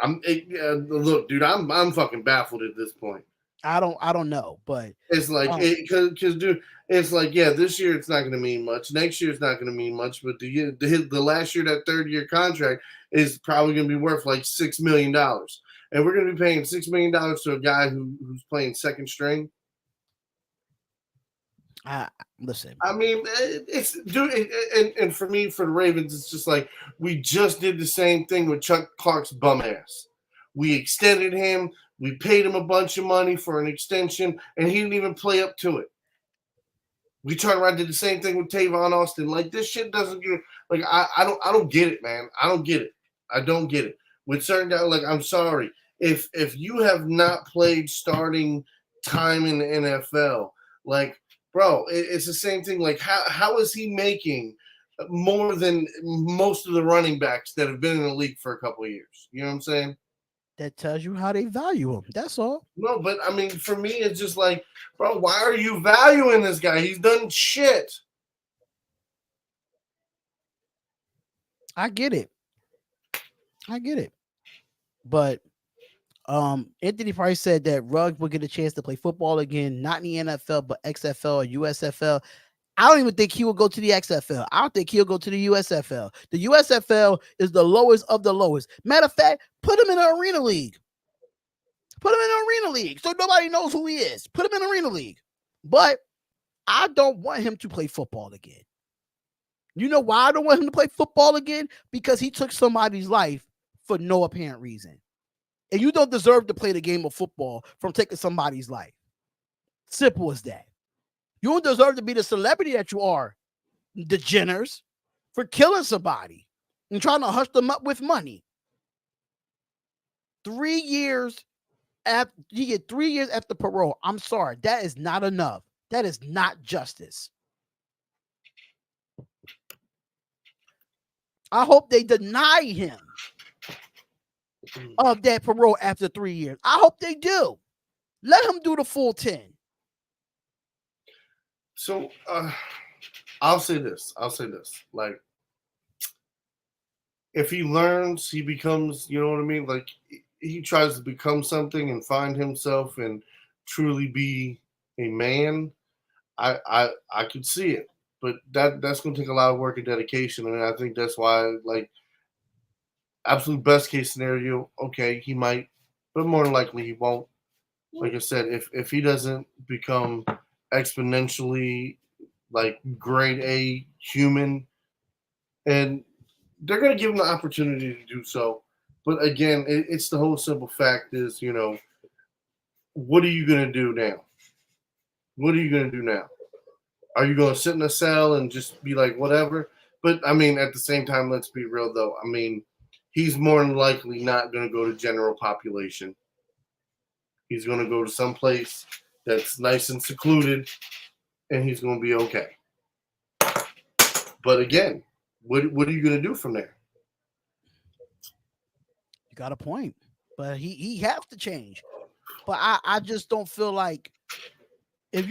Look, dude, I'm fucking baffled at this point. I don't know, but it's like because dude, it's like, yeah, this year it's not going to mean much. Next year it's not going to mean much, but the last year, that 3rd-year contract is probably going to be worth like $6 million, and we're going to be paying $6 million to a guy who's playing second string. Listen. I mean, it's dude, and for me, for the Ravens, it's just like we just did the same thing with Chuck Clark's bum ass. We extended him. We paid him a bunch of money for an extension, and he didn't even play up to it. We turned around and did the same thing with Tavon Austin. Like, this shit doesn't get like I don't get it, man. I don't get it. I don't get it. With certain guys, like, I'm sorry. If you have not played starting time in the NFL, like, bro, it's the same thing. Like, how is he making more than most of the running backs that have been in the league for a couple of years? You know what I'm saying? That tells you how they value him. That's all. No, but I mean, for me, it's just like, bro, why are you valuing this guy? He's done shit. I get it. But Anthony Price said that Ruggs will get a chance to play football again, not in the NFL, but XFL or USFL. I don't even think he will go to the XFL. I don't think he'll go to the USFL. The USFL is the lowest of the lowest. Matter of fact, put him in an arena league. So nobody knows who he is. Put him in an arena league. But I don't want him to play football again. You know why I don't want him to play football again? Because he took somebody's life for no apparent reason. And you don't deserve to play the game of football from taking somebody's life. Simple as that. You don't deserve to be the celebrity that you are, degeners, for killing somebody and trying to hush them up with money. 3 years after you get 3 years after parole. I'm sorry, that is not enough. That is not justice. I hope they deny him of that parole after 3 years. I hope they do. Let him do the full 10. So I'll say this. Like, if he learns, he becomes, you know what I mean? Like, he tries to become something and find himself and truly be a man, I could see it. But that's going to take a lot of work and dedication. And I think that's why, like, absolute best case scenario, okay, he might, but more than likely he won't. Like I said, if he doesn't become exponentially, like, grade A human, and they're going to give him the opportunity to do so. But again, it's the whole simple fact is, you know, what are you going to do now? What are you going to do now? Are you going to sit in a cell and just be like, whatever? But I mean, at the same time, let's be real though. I mean, he's more than likely not going to go to general population. He's going to go to some place that's nice and secluded, and he's going to be okay. But again, what are you going to do from there? You got a point, but he has to change. But I just don't feel like if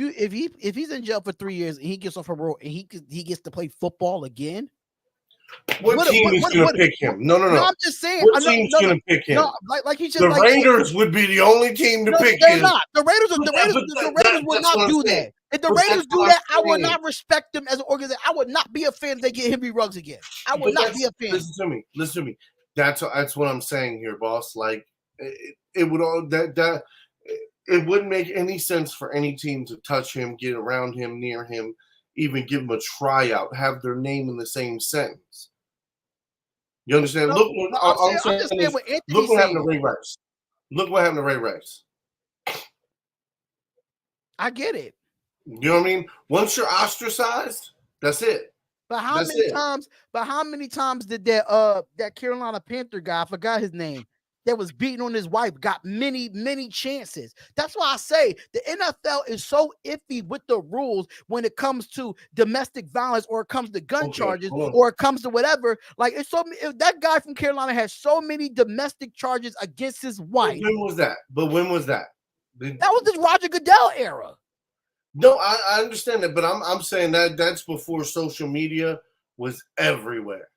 he's in jail for 3 years and he gets off parole and he gets to play football again. What team is going to pick him? No. I'm just saying. What team's going to pick him? No, like he just the Raiders would be the only team to pick him. They're not. The Raiders would not do that. If the Raiders do that, I would not respect them as an organization. I would not be a fan if they get Henry Ruggs again. I would not be a fan. Listen to me. That's what I'm saying here, boss. Like, it would all that it wouldn't make any sense for any team to touch him, get around him, near him, even give him a tryout, have their name in the same sentence. You understand? Look what happened to Ray Rice. Look what happened to Ray Rice. I get it. You know what I mean? Once you're ostracized, that's it. But how many times did that Carolina Panther guy, I forgot his name, that was beating on his wife got many, many chances. That's why I say the NFL is so iffy with the rules when it comes to domestic violence, or it comes to gun charges, or it comes to whatever. Like, it's so that guy from Carolina has so many domestic charges against his wife. When was that? But when was that? That was the Roger Goodell era. No, I understand that, but I'm saying that's before social media was everywhere,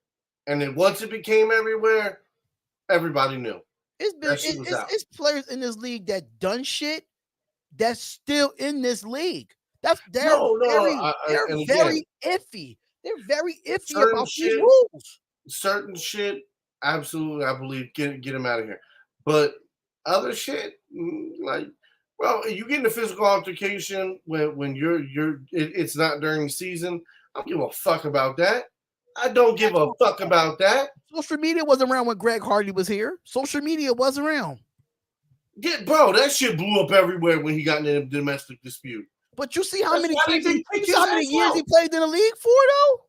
and then once it became everywhere, everybody knew. It's players in this league that done shit that's still in this league. They're very iffy. They're very iffy about these rules. Certain shit, absolutely, I believe get them out of here. But other shit, like, well, you get in a physical altercation when it's not during the season. I don't give a fuck about that. I don't give a fuck about that. Social media wasn't around when Greg Hardy was here. Social media was around. Yeah, bro, that shit blew up everywhere when he got in a domestic dispute. But you see how many years he played in the league for, though?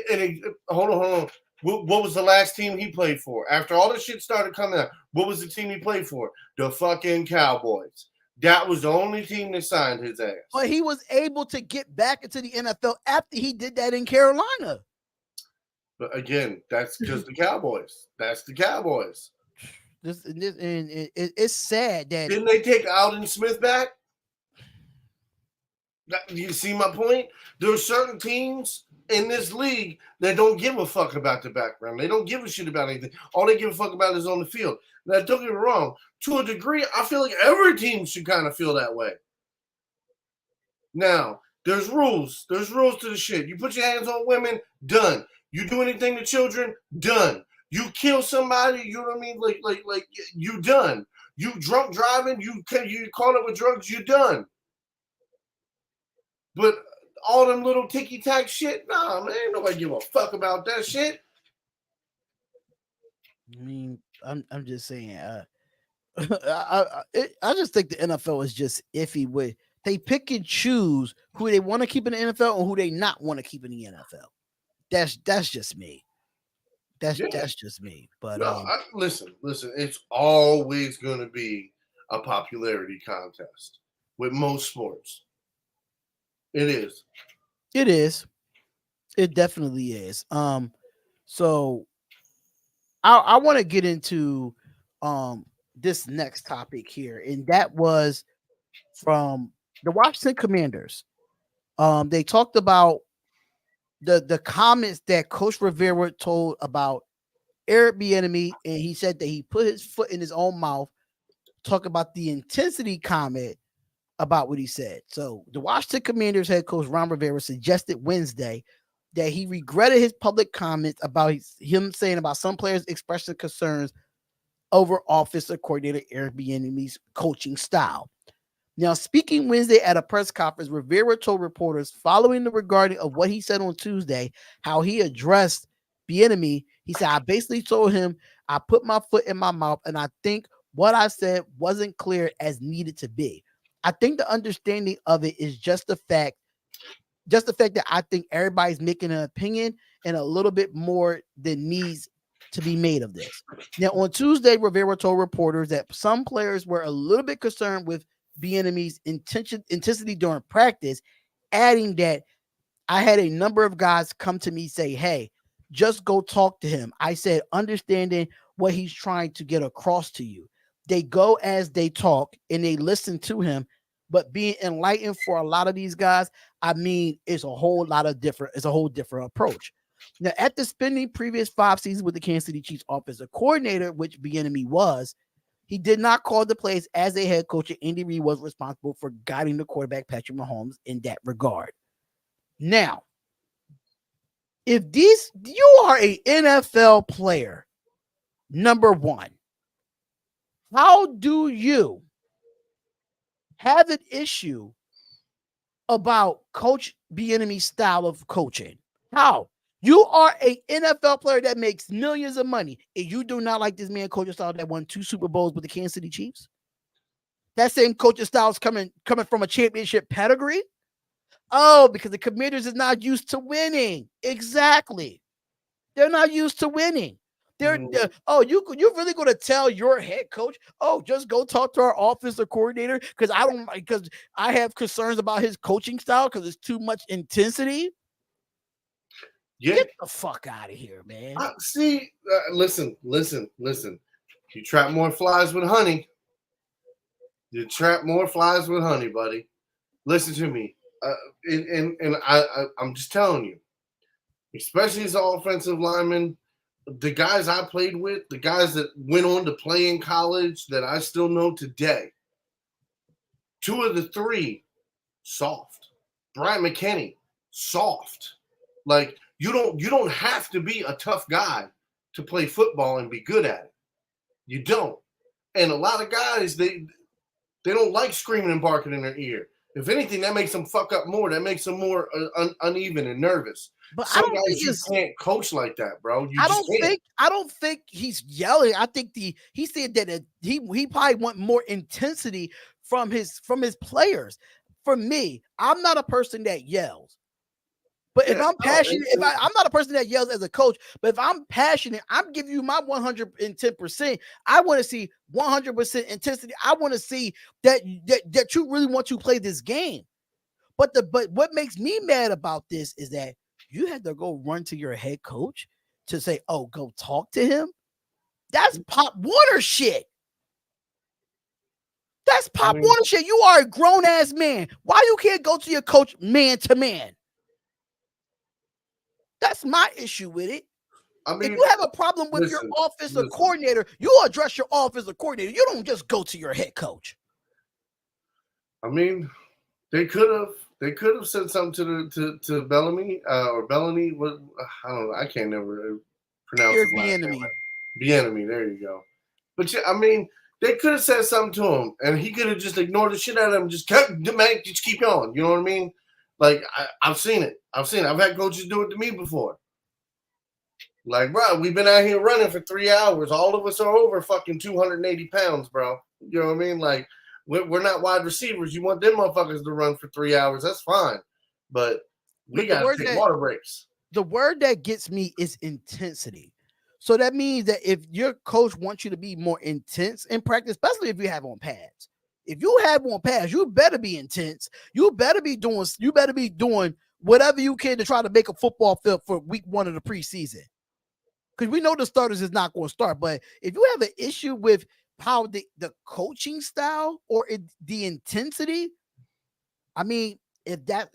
Yeah, hold on. What was the last team he played for? After all this shit started coming out, what was the team he played for? The fucking Cowboys. That was the only team that signed his ass. But he was able to get back into the NFL after he did that in Carolina. But again, that's because the Cowboys. That's the Cowboys. It's sad that didn't they take Alden Smith back? You see my point? There are certain teams in this league that don't give a fuck about the background. They don't give a shit about anything. All they give a fuck about is on the field. Now, don't get me wrong. To a degree, I feel like every team should kind of feel that way. Now, there's rules. There's rules to the shit. You put your hands on women, done. You do anything to children, done. You kill somebody, you know what I mean? Like you done. You drunk driving, you caught up with drugs, you done. But all them little ticky-tack shit, nah, man, ain't nobody give a fuck about that shit. I mean, I'm just saying, I just think the NFL is just iffy with, they pick and choose who they want to keep in the NFL and who they not want to keep in the NFL. That's just me. That's just me. But no, listen. It's always going to be a popularity contest with most sports. It is. It is. It definitely is. So I want to get into this next topic here, and that was from the Washington Commanders. They talked about the comments that Coach Rivera told about Eric Bieniemy, and he said that he put his foot in his own mouth, talk about the intensity comment about what he said. So the Washington Commanders head coach Ron Rivera suggested Wednesday that he regretted his public comments about him saying about some players expressing concerns over offensive coordinator Eric Bieniemy's coaching style. Now, speaking Wednesday at a press conference, Rivera told reporters following the regarding of what he said on Tuesday, how he addressed Bieniemy. He said, I basically told him I put my foot in my mouth, and I think what I said wasn't clear as needed to be. I think the understanding of it is just the fact that I think everybody's making an opinion and a little bit more than needs to be made of this. Now, on Tuesday, Rivera told reporters that some players were a little bit concerned with Bieniemy's intensity during practice, adding that I had a number of guys come to me say, hey, just go talk to him. I said, understanding what he's trying to get across to you. They go as they talk and they listen to him, but being enlightened for a lot of these guys, I mean, it's a whole different approach. Now, after spending previous 5 seasons with the Kansas City Chiefs offensive coordinator, which Bieniemy was, he did not call the plays as a head coach, and Andy Reid was responsible for guiding the quarterback Patrick Mahomes in that regard. Now, if you are an NFL player, number one, how do you have an issue about Coach Bieniemy's style of coaching? How? You are an NFL player that makes millions of money, and you do not like this man coaching style that won 2 Super Bowls with the Kansas City Chiefs? That same coaching style is coming from a championship pedigree? Oh, because the Commanders is not used to winning. Exactly. They're not used to winning. You're really going to tell your head coach, just go talk to our offensive coordinator because I have concerns about his coaching style because it's too much intensity. Yeah. Get the fuck out of here, man. Listen. You trap more flies with honey. You trap more flies with honey, buddy. Listen to me. I'm just telling you, especially as an offensive lineman, the guys I played with, the guys that went on to play in college that I still know today, 2 of the 3, soft. Brian McKinney, soft. Like, you don't have to be a tough guy to play football and be good at it. You don't. And a lot of guys, they don't like screaming and barking in their ear. If anything, that makes them fuck up more. That makes them more uneven and nervous. But some guys you can't coach like that, bro. I don't think he's yelling. I think he said that he probably want more intensity from his players. For me, I'm not a person that yells. But if I'm passionate, I'm not a person that yells as a coach, but if I'm passionate, I'm giving you my 110%. I want to see 100% intensity. I want to see that you really want to play this game. But what makes me mad about this is that you had to go run to your head coach to say, go talk to him. That's Pop Warner shit. That's Pop Warner shit. You are a grown-ass man. Why you can't go to your coach man to man? That's my issue with it. If you have a problem with your offensive coordinator, you address your offensive coordinator. You don't just go to your head coach. I mean, they could have said something to Bellamy or Bellamy. What I don't know. I can't never pronounce his last name. Bieniemy. There you go. But I mean, they could have said something to him, and he could have just ignored the shit out of him. Just keep going. You know what I mean? Like, I've seen it. I've had coaches do it to me before. Like, bro, we've been out here running for 3 hours. All of us are over fucking 280 pounds, bro. You know what I mean? Like, we're not wide receivers. You want them motherfuckers to run for 3 hours. That's fine. But we got to take water breaks. The word that gets me is intensity. So that means that if your coach wants you to be more intense in practice, especially if you have on pads, if you have on pads, you better be intense. You better be doing whatever you can to try to make a football field for week 1 of the preseason. Because we know the starters is not going to start. But if you have an issue with how the coaching style or the intensity, I mean, if that's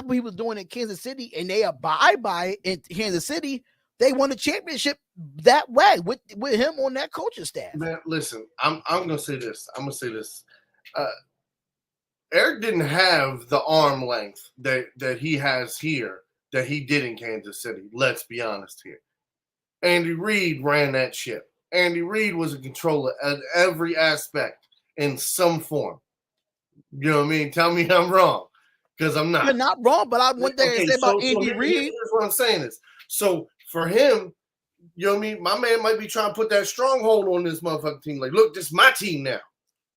what he was doing in Kansas City and they abide by it in Kansas City, they won the championship that way with him on that coaching staff. Man, listen, I'm gonna say this. Eric didn't have the arm length that he has here that he did in Kansas City. Let's be honest here. Andy Reid ran that ship. Andy Reid was a controller at every aspect in some form. You know what I mean? Tell me I'm wrong, because I'm not. You're not wrong, but one thing I say about Andy Reid. Here's what I'm saying is, so for him, you know what I mean? My man might be trying to put that stronghold on this motherfucking team. Like, look, this is my team now.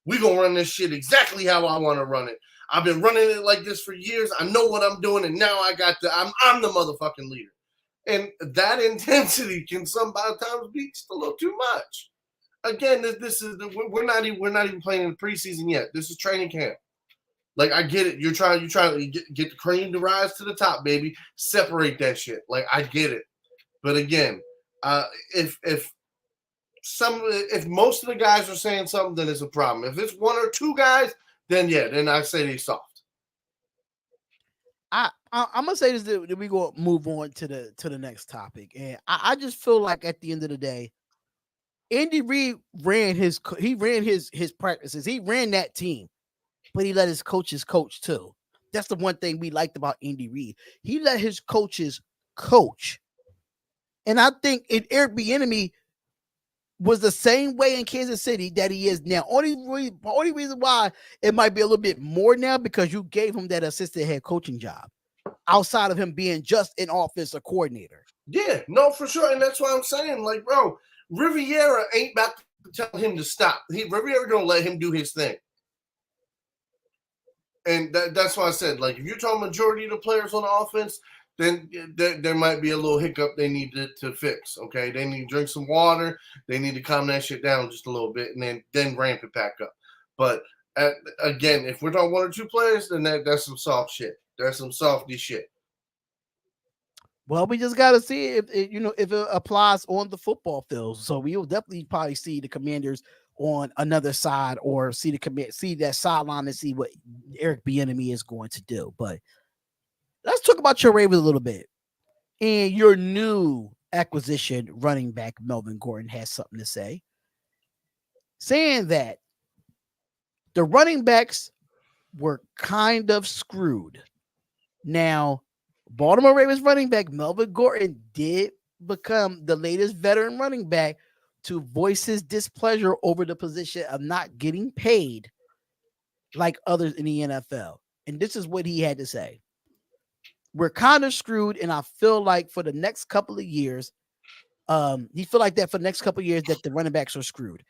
We're going to run this shit exactly how I want to run it. I've been running it like this for years. I know what I'm doing, and now I'm the motherfucking leader. And that intensity can sometimes be just a little too much. Again, we're not even playing in the preseason yet. This is training camp. Like, I get it. You're trying to get the cream to rise to the top, baby. Separate that shit. Like, I get it. But again, if most of the guys are saying something, then it's a problem. If it's 1 or 2 guys, then I say they're soft. I'm gonna say this, that we go move on to the next topic, and I just feel like at the end of the day, Andy Reid ran his practices, he ran that team, but he let his coaches coach too. That's the one thing we liked about Andy Reid. He let his coaches coach, and I think Eric Bieniemy was the same way in Kansas City that he is now. Only reason why it might be a little bit more now because you gave him that assistant head coaching job outside of him being just an offensive coordinator. Yeah, no, for sure. And that's why I'm saying, like, bro, Riviera ain't about to tell him to stop. Riviera don't let him do his thing. And that's why I said, like, if you're talking majority of the players on the offense, then there might be a little hiccup they need to fix. Okay, they need to drink some water. They need to calm that shit down just a little bit, and then ramp it back up. But again, if we're talking 1 or 2 players, then that's some soft shit. That's some softy shit. Well, we just got to see if if it applies on the football field. So we will definitely probably see the Commanders on another side, or see that sideline and see what Eric Bieniemy is going to do. But let's talk about your Ravens a little bit. And your new acquisition, running back Melvin Gordon, has something to say, saying that the running backs were kind of screwed. Now, Baltimore Ravens running back Melvin Gordon did become the latest veteran running back to voice his displeasure over the position of not getting paid like others in the NFL. And this is what he had to say. We're kind of screwed, and I feel like for the next couple of years, he feel like that for the next couple of years that the running backs are screwed.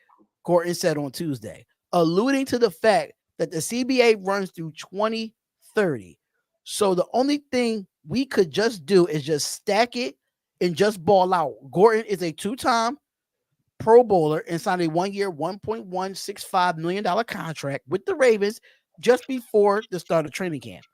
Gordon said on Tuesday, alluding to the fact that the CBA runs through 2030. So the only thing we could just do is just stack it and just ball out. Gordon is a 2-time Pro Bowler and signed a 1-year, $1.165 million contract with the Ravens just before the start of training camp.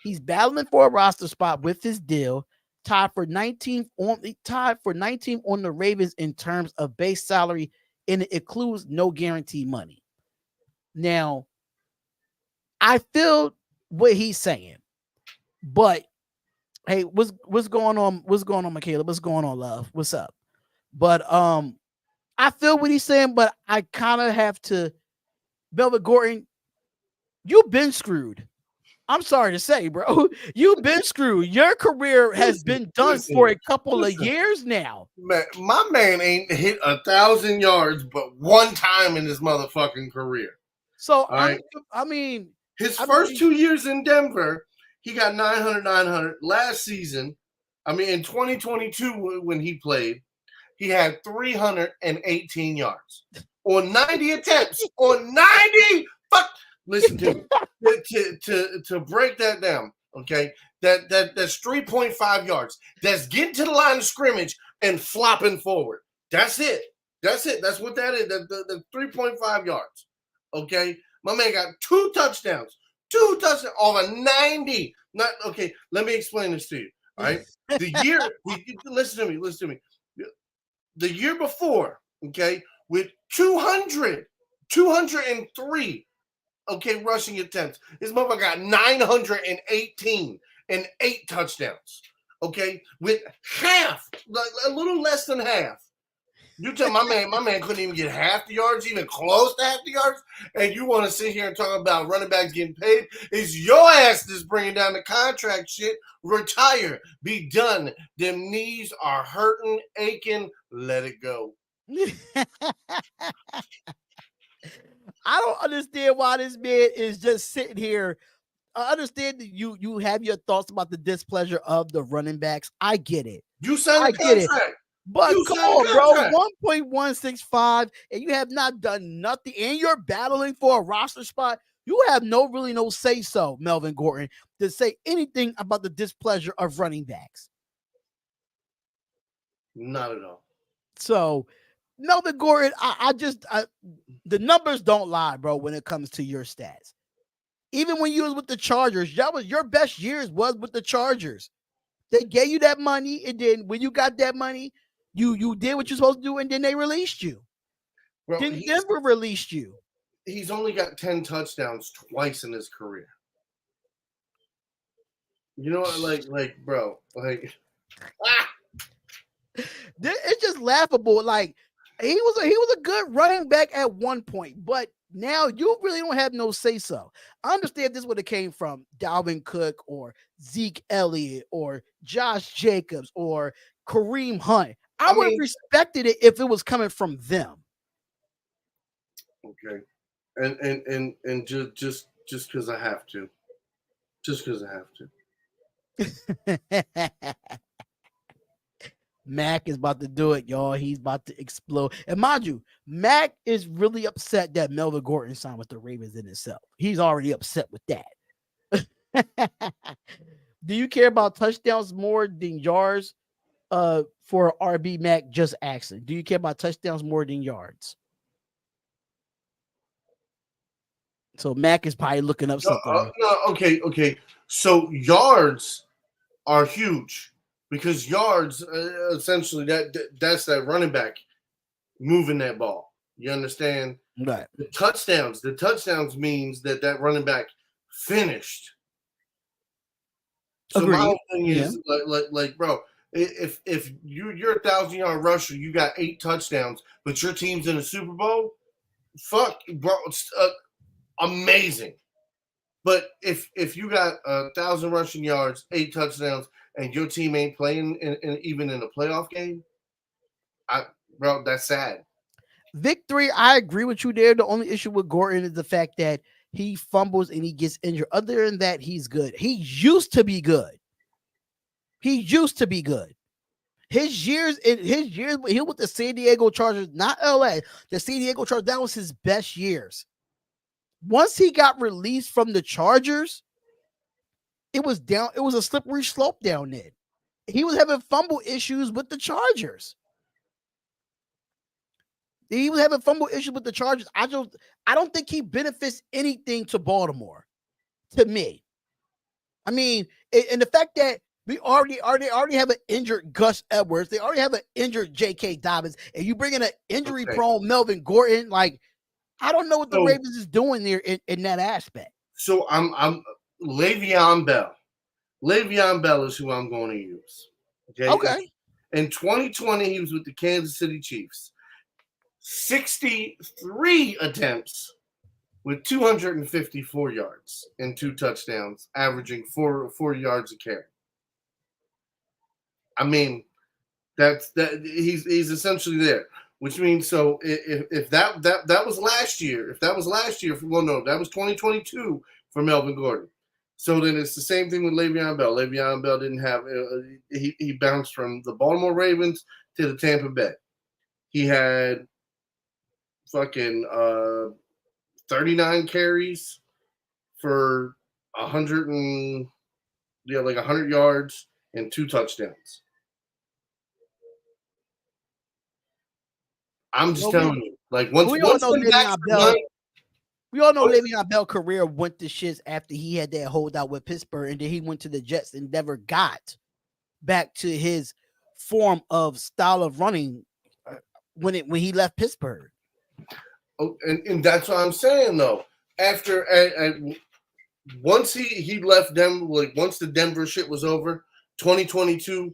He's battling for a roster spot with his deal, tied for 19th on the Ravens in terms of base salary, and it includes no guarantee money. Now, I feel what he's saying, but hey, what's going on? What's going on, Michaela? What's going on, love? What's up? But I feel what he's saying, but I kind of have to. Melvin Gordon, you've been screwed. I'm sorry to say, bro. You've been screwed. Your career has been done for a couple of years now. Man, my man ain't hit 1,000 yards but one time in his motherfucking career. So, I mean, his first 2 years in Denver, he got 900. Last season, in 2022 when he played, he had 318 yards on 90 attempts. On 90, listen to me. To break that down, okay? That's 3.5 yards. That's getting to the line of scrimmage and flopping forward. That's it. That's what that is. The 3.5 yards. Okay, my man got 2 touchdowns. 2 touchdowns off a 90. Not okay. Let me explain this to you. All right. Listen to me. The year before, okay, with 203. Okay, rushing attempts. This motherfucker got 918 and 8 touchdowns. Okay, with half, like a little less than half. You tell my man couldn't even get half the yards, even close to half the yards, and you want to sit here and talk about running backs getting paid? It's your ass that's bringing down the contract shit. Retire. Be done. Them knees are hurting, aching. Let it go. I don't understand why this man is just sitting here. I understand that you have your thoughts about the displeasure of the running backs. I get it. You signed a contract. But come on, bro, 1.165, and you have not done nothing, and you're battling for a roster spot. You have no say so, Melvin Gordon, to say anything about the displeasure of running backs. Not at all. So, Melvin Gordon, the numbers don't lie, bro, when it comes to your stats. Even when you was with the Chargers, your best years was with the Chargers. They gave you that money, and then when you got that money, you did what you're supposed to do, and then they released you. Bro, then Denver released you. He's only got 10 touchdowns twice in his career. You know what, bro, It's just laughable. Like, he was a good running back at one point, but now you really don't have no say so. I understand this would have came from Dalvin Cook or Zeke Elliott or Josh Jacobs or Kareem Hunt. I would have respected it if it was coming from them. Okay, and just because I have to, Mac is about to do it, y'all. He's about to explode. And mind you, Mac is really upset that Melvin Gordon signed with the Ravens in itself. He's already upset with that. Do you care about touchdowns more than yards? For RB Mac, just asking. Do you care about touchdowns more than yards? So Mac is probably looking up something. No, okay. So yards are huge because yards essentially that's that running back moving that ball. You understand? Right. The touchdowns means that running back finished. So Agreed. my whole thing is like, bro, if you're 1,000-yard rusher, you got 8 touchdowns, but your team's in a Super Bowl, fuck, bro, it's amazing. But if you got 1,000 rushing yards, 8 touchdowns, and your team ain't playing even in a playoff game, bro, that's sad. Victory, I agree with you there. The only issue with Gordon is the fact that he fumbles and he gets injured. Other than that, he's good. He used to be good. His years he with the San Diego Chargers, not LA, the San Diego Chargers, that was his best years. Once he got released from the Chargers, it was a slippery slope down there. He was having fumble issues with the Chargers. I don't think he benefits anything to Baltimore, to me. I mean, and the fact that we already have an injured Gus Edwards, they already have an injured J.K. Dobbins, and you bring in an injury-prone Melvin Gordon, like, I don't know what the Ravens is doing there in that aspect. So I'm Le'Veon Bell. Le'Veon Bell is who I'm going to use. Okay. In 2020, he was with the Kansas City Chiefs. 63 attempts with 254 yards and 2 touchdowns, averaging 4 yards a carry. I mean, that's he's essentially there. Which means, so if that was last year, that was 2022 for Melvin Gordon. So then it's the same thing with Le'Veon Bell. Le'Veon Bell didn't have he bounced from the Baltimore Ravens to the Tampa Bay. He had fucking 39 carries for 100 yards and 2 touchdowns. I'm just telling you, like we all know Le'Veon Bell's career went to shits after he had that holdout with Pittsburgh, and then he went to the Jets and never got back to his form of style of running when he left Pittsburgh. Oh, and that's what I'm saying though. After once he left them, like once the Denver shit was over, 2022,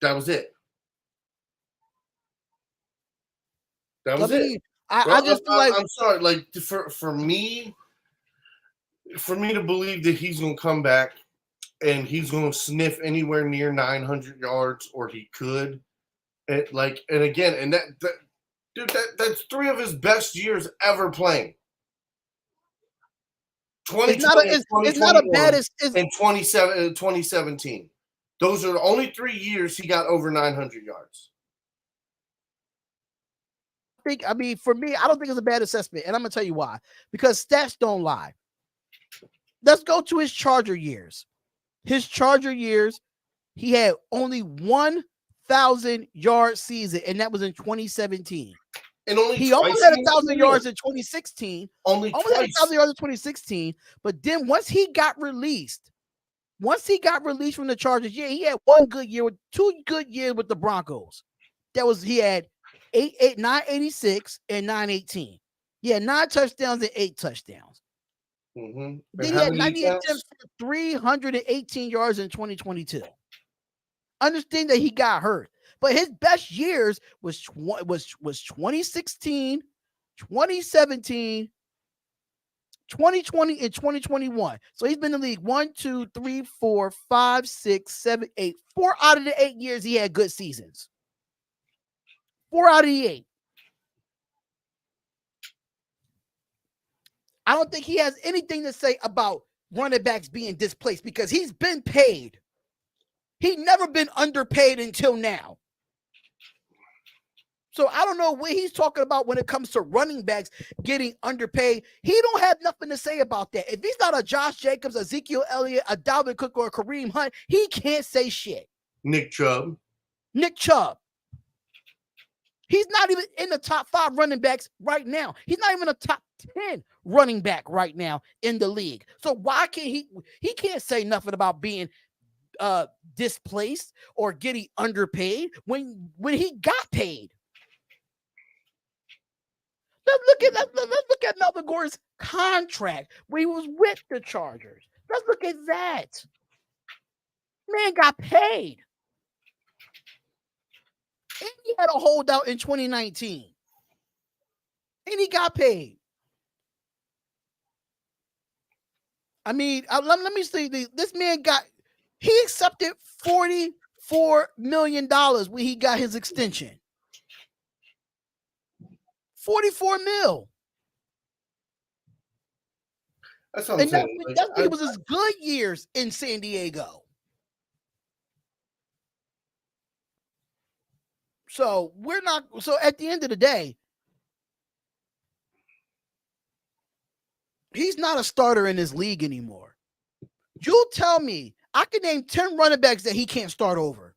that was it. That was it. I just feel like I'm sorry. Like for me to believe that he's gonna come back and he's gonna sniff anywhere near 900 yards, or he could, and that's 3 of his best years ever playing. 2017. Those are the only 3 years he got over 900 yards. For me, I don't think it's a bad assessment, and I'm gonna tell you why. Because stats don't lie. Let's go to his Charger years. He had only 1,000-yard season, and that was in 2017. And he almost had 1,000 yards in 2016. Almost had 1,000 yards in 2016. But then once he got released from the Chargers, he had 2 good years with the Broncos. He had 986 and 918. He had 9 touchdowns and 8 touchdowns. Mm-hmm. Then he had 90 attempts for 318 yards in 2022. Understand that he got hurt, but his best years was 2016, 2017, 2020, and 2021. So he's been in the league 1, 2, 3, 4, 5, 6, 7, 8. 4 out of the 8 years he had good seasons. 4 out of the 8. I don't think he has anything to say about running backs being displaced because he's been paid. He never been underpaid until now. So I don't know what he's talking about when it comes to running backs getting underpaid. He don't have nothing to say about that. If he's not a Josh Jacobs, Ezekiel Elliott, a Dalvin Cook, or a Kareem Hunt, he can't say shit. Nick Chubb. He's not even in the top 5 running backs right now. He's not even a top 10 running back right now in the league. So why can't he can't say nothing about being displaced or getting underpaid when he got paid. Let's look at Melvin Gordon's contract when he was with the Chargers. Let's look at that. Man got paid. And he had a holdout in 2019. And he got paid. I mean, let me say this man he accepted $44 million when he got his extension. 44 mil. That's what I'm saying. It was his good years in San Diego. So at the end of the day, he's not a starter in this league anymore. You tell me, I can name 10 running backs that he can't start over.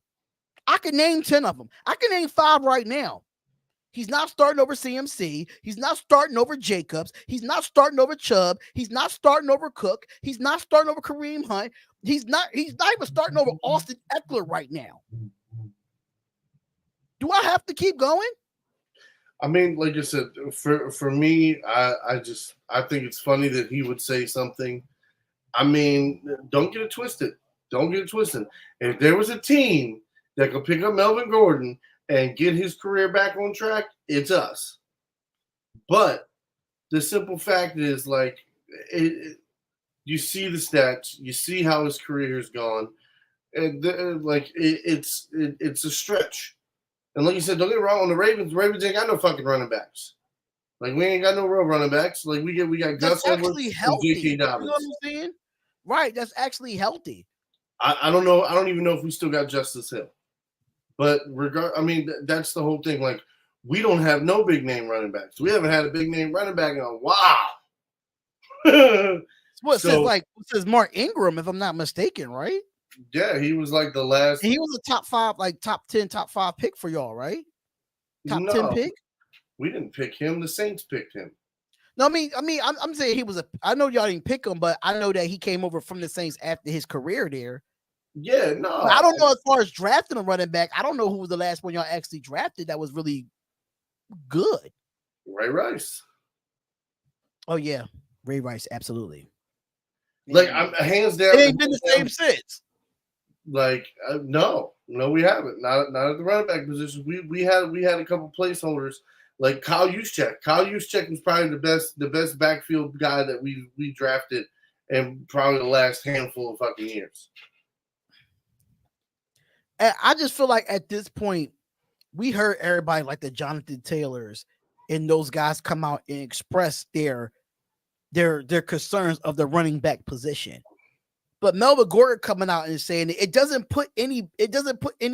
I can name 10 of them. I can name 5 right now. He's not starting over CMC. He's not starting over Jacobs. He's not starting over Chubb. He's not starting over Cook. He's not starting over Kareem Hunt. He's not even starting over Austin Eckler right now. Do I have to keep going? I mean, like I said, for me, I think it's funny that he would say something. I mean, don't get it twisted. Don't get it twisted. If there was a team that could pick up Melvin Gordon and get his career back on track, it's us. But the simple fact is, like, you see the stats, you see how his career has gone, and it's a stretch. And like you said, don't get me wrong, on the Ravens ain't got no fucking running backs. Like, we ain't got no real running backs. Like, we got Gus Edwards and J.K. Dobbins. You know what I'm saying? Right, that's actually healthy. I don't know. I don't even know if we still got Justice Hill. But I mean, that's the whole thing. Like, we don't have no big name running backs. We haven't had a big name running back in a while. Says Mark Ingram, if I'm not mistaken, right? Yeah, he was like the last. He was a top 5, like top 10, top 5 pick for y'all, right? Top 10 pick. We didn't pick him. The Saints picked him. No, I'm saying he was I know y'all didn't pick him, but I know that he came over from the Saints after his career there. Yeah, no. But I don't know as far as drafting a running back. I don't know who was the last one y'all actually drafted that was really good. Ray Rice. Oh yeah, Ray Rice, absolutely. Like, I'm hands down. It ain't been the same since. Like, no, we haven't. Not at the running back position. We had a couple placeholders, like Kyle Juszczyk. Kyle Juszczyk was probably the best backfield guy that we drafted in probably the last handful of fucking years. And I just feel like at this point, we heard everybody like the Jonathan Taylors and those guys come out and express their concerns of the running back position. But Melvin Gordon coming out and saying it doesn't put any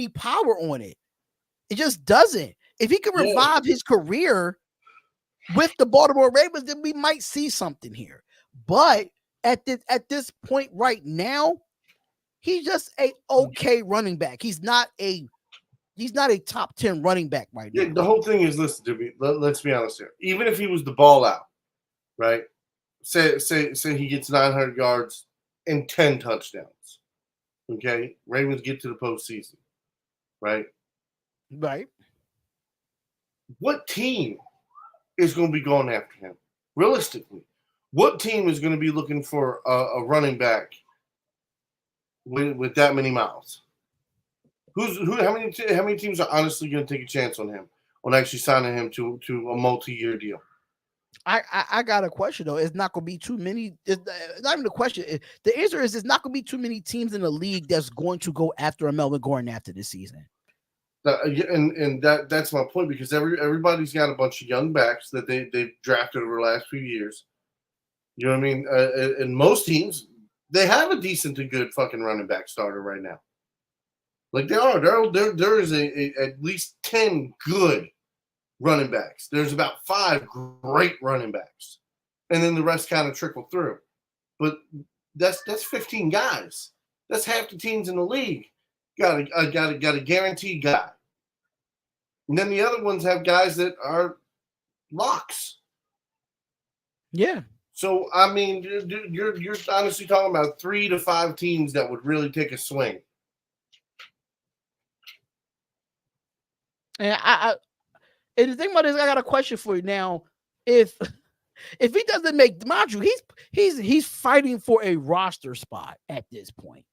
power on it. It just doesn't. If he can revive his career with the Baltimore Ravens, then we might see something here. But at this point right now, he's just a okay running back. He's not a top 10 running back right now. The whole thing is, listen to me. Let's be honest here. Even if he was the ball out, right? Say he gets 900 yards and 10 touchdowns. Okay, Ravens get to the postseason, right? Right. What team is going to be going after him? Realistically, what team is going to be looking for a running back with that many miles? How many teams are honestly going to take a chance on him, on actually signing him to a multi-year deal? I got a question though. It's not going to be too many. It's not even a question. The answer is it's not going to be too many teams in the league that's going to go after a Melvin Gordon after this season. And that's my point, because everybody's got a bunch of young backs that they've drafted over the last few years. You know what I mean? And most teams, they have a decent to good fucking running back starter right now. Like, they are. There is at least 10 good running backs. There's about 5 great running backs, and then the rest kind of trickle through. But that's 15 guys. That's half the teams in the league. Got a guaranteed guy, and then the other ones have guys that are locks. Yeah. So I mean, you're honestly talking about 3 to 5 teams that would really take a swing. And and the thing about this, I got a question for you now. If he doesn't make, mind you, he's fighting for a roster spot at this point.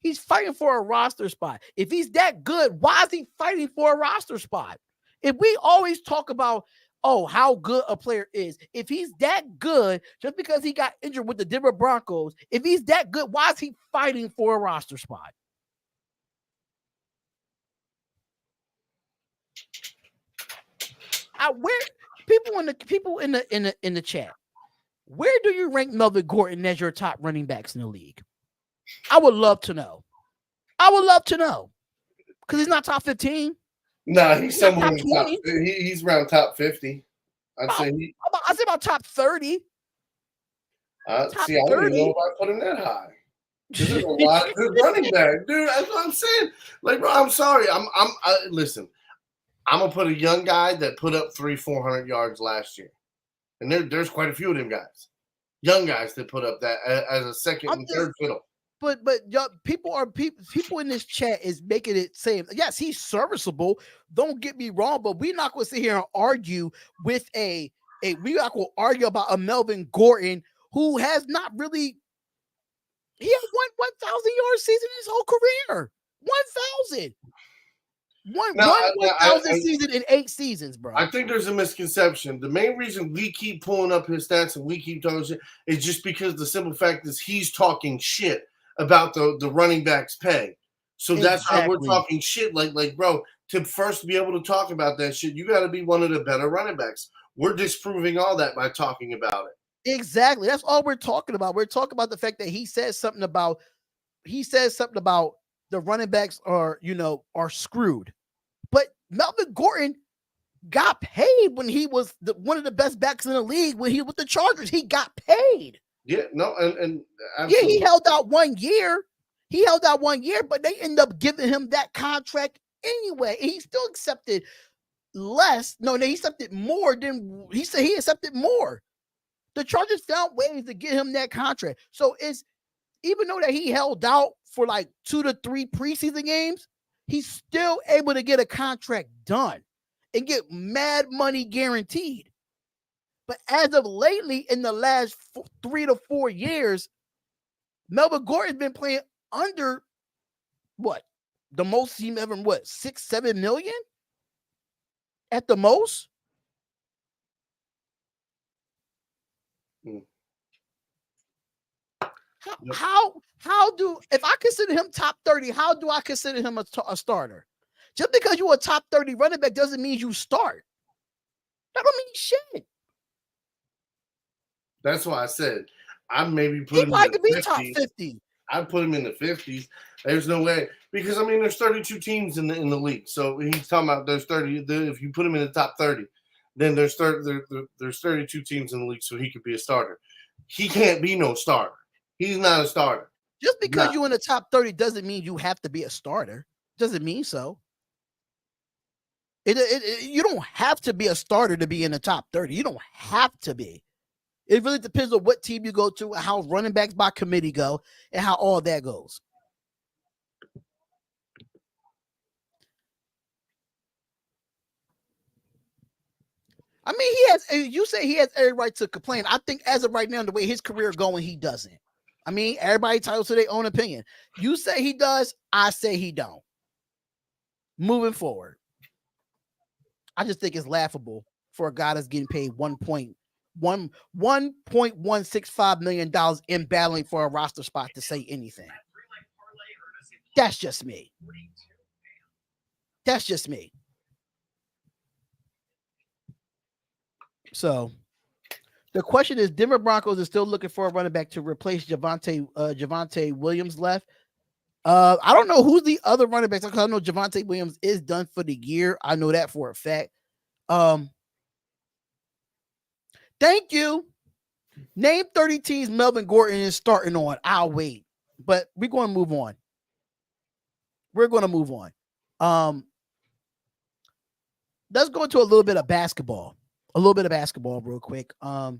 He's fighting for a roster spot. If he's that good, why is he fighting for a roster spot? If we always talk about, oh, how good a player is, if he's that good, just because he got injured with the Denver Broncos, if he's that good, why is he fighting for a roster spot? Where people in the chat, where do you rank Melvin Gordon as your top running backs in the league? I would love to know. Because he's not top 15. No, he's somewhere top in top. He's around top 50. I'd say about top 30. Top see, 30? I don't even know if I put him that high. There's a lot of good running back, dude. That's what I'm saying. Like, bro, I'm sorry. Listen. I'm gonna put a young guy that put up 300-400 yards last year, and there's quite a few of them guys, young guys that put up that as a second and third fiddle. But people in this chat is making it saying, yes, he's serviceable. Don't get me wrong, but we're not going to sit here and argue with we're not going to argue about a Melvin Gordon who has not really. He had 1,000-yard season in his whole career. 1,000. 1,000 season in 8 seasons, bro. I think there's a misconception. The main reason we keep pulling up his stats and we keep talking shit is just because the simple fact is he's talking shit about the running back's pay. So that's how we're talking shit. Like, bro, to first be able to talk about that shit, you got to be one of the better running backs. We're disproving all that by talking about it. Exactly. That's all we're talking about. We're talking about the fact that he says something about the running backs are screwed. But Melvin Gordon got paid when he was one of the best backs in the league. When he was with the Chargers, he got paid. Yeah, no, and yeah, he held out 1 year. But they ended up giving him that contract anyway. And he still accepted less. No, he accepted more than he said. He accepted more. The Chargers found ways to get him that contract. So it's even though that he held out for like 2 to 3 preseason games, he's still able to get a contract done and get mad money guaranteed. But as of lately, in the last 3 to 4 years, Melvin Gordon's been playing under the most he ever 6-7 million at the most. How do, if I consider him top 30, how do I consider him a starter? Just because you're a top 30 running back doesn't mean you start. That don't mean shit. That's why I said I maybe put him in the 50s. Top 50. I'd put him in the 50s. There's no way, because I mean there's 32 teams in the league. So he's talking about there's 30. If you put him in the top 30, then there's 32 teams in the league, so he could be a starter. He can't be no starter. He's not a starter. Just because you're in the top 30 doesn't mean you have to be a starter. Doesn't mean so. You don't have to be a starter to be in the top 30. You don't have to be. It really depends on what team you go to, how running backs by committee go, and how all that goes. I mean, you say he has every right to complain. I think as of right now, the way his career going, he doesn't. I mean, everybody entitled to their own opinion. You say he does, I say he don't. Moving forward. I just think it's laughable for a guy that's getting paid $1.165 million in battling for a roster spot to say anything. That's just me. So the question is, Denver Broncos is still looking for a running back to replace Javonte Williams left. I don't know who's the other running backs. I know Javonte Williams is done for the year. I know that for a fact. Thank you. Name 30 teams Melvin Gordon is starting on. I'll wait. But we're going to move on. Let's go into a little bit of basketball. Real quick. I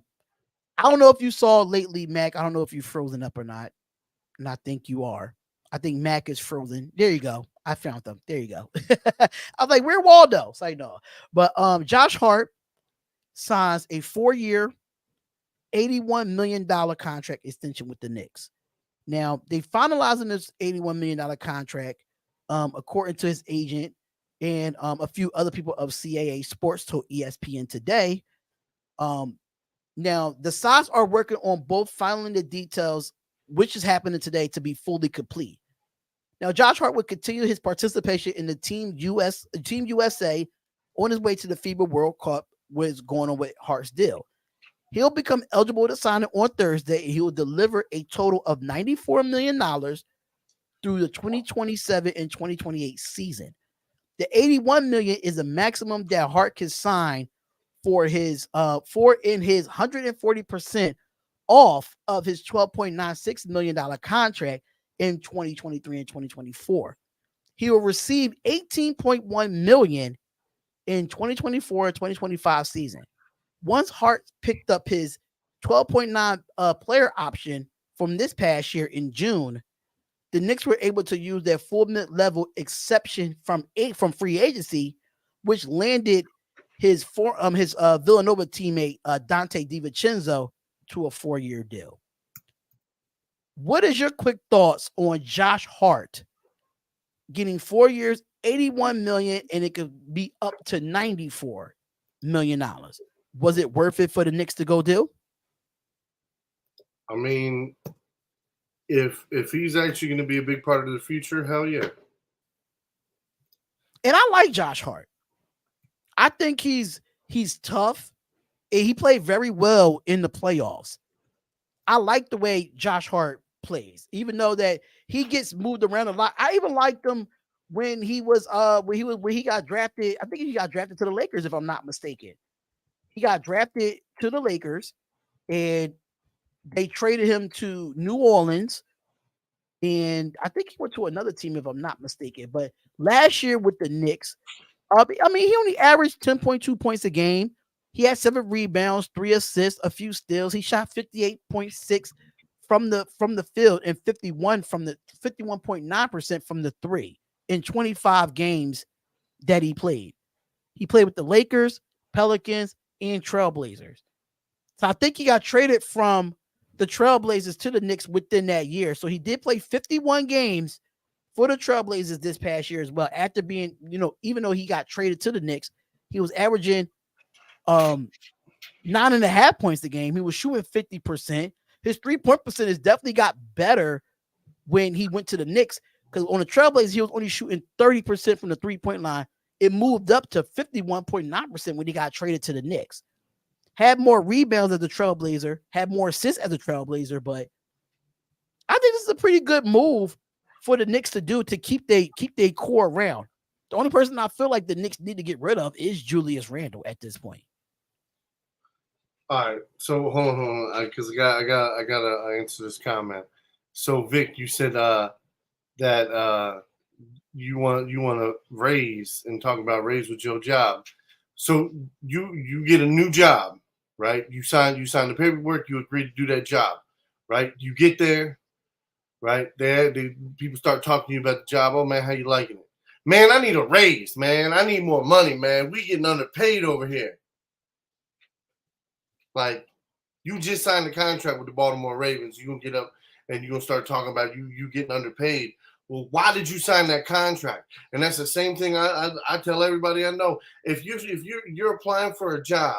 don't know if you saw lately, Mac. I don't know if you've frozen up or not. And I think you are. I think Mac is frozen. There you go. I found them. There you go. I was like, where Waldo? So I know. But Josh Hart signs a 4-year, $81 million contract extension with the Knicks. Now, they finalizing this $81 million contract, according to his agent and a few other people of CAA Sports told ESPN today. Now, the sides are working on both filing the details, which is happening today, to be fully complete. Now, Josh Hart will continue his participation in the Team USA on his way to the FIBA World Cup, what is going on with Hart's deal. He'll become eligible to sign it on Thursday, and he will deliver a total of $94 million through the 2027 and 2028 season. The $81 million is the maximum that Hart can sign for his 140% off of his $12.96 million contract in 2023 and 2024. He will receive $18.1 million in 2024 and 2025 season. Once Hart picked up his 12.9 player option from this past year in June, the Knicks were able to use their full mid-level exception from free agency, which landed his Villanova teammate Dante DiVincenzo to a 4-year deal. What is your quick thoughts on Josh Hart getting 4 years, $81 million, and it could be up to $94 million? Was it worth it for the Knicks to go deal? I mean, if he's actually going to be a big part of the future, hell yeah. And I like Josh Hart. I think he's tough. And he played very well in the playoffs. I like the way Josh Hart plays, even though that he gets moved around a lot. I even liked him when he got drafted. I think he got drafted to the Lakers, if I'm not mistaken. He got drafted to the Lakers, and they traded him to New Orleans. And I think he went to another team, if I'm not mistaken. But last year with the Knicks, I mean, he only averaged 10.2 points a game. He had 7 rebounds, 3 assists, a few steals. He shot 58.6 from the field and 51.9% from the 3 in 25 games that he played. He played with the Lakers, Pelicans, and Trailblazers. So I think he got traded from the Trailblazers to the Knicks within that year. So he did play 51 games for the Trailblazers this past year as well. After being, even though he got traded to the Knicks, he was averaging 9.5 points a game. He was shooting 50%. His 3-point percentage definitely got better when he went to the Knicks, because on the Trailblazers, he was only shooting 30% from the 3-point line. It moved up to 51.9% when he got traded to the Knicks. Had more rebounds as the Trailblazer, had more assists as a Trailblazer, but I think this is a pretty good move for the Knicks to do, to keep their core around. The only person I feel like the Knicks need to get rid of is Julius Randle at this point. All right, so hold on, because I gotta answer this comment. So Vic, you said that you want to raise and talk about raise with your job. So you get a new job, right? You sign the paperwork, you agree to do that job, right? You get there, right? People start talking to you about the job. Oh man, how you liking it? Man, I need a raise, man. I need more money, man. We getting underpaid over here. Like, you just signed a contract with the Baltimore Ravens. You're going to get up and you're going to start talking about you getting underpaid. Well, why did you sign that contract? And that's the same thing I tell everybody I know. If you're applying for a job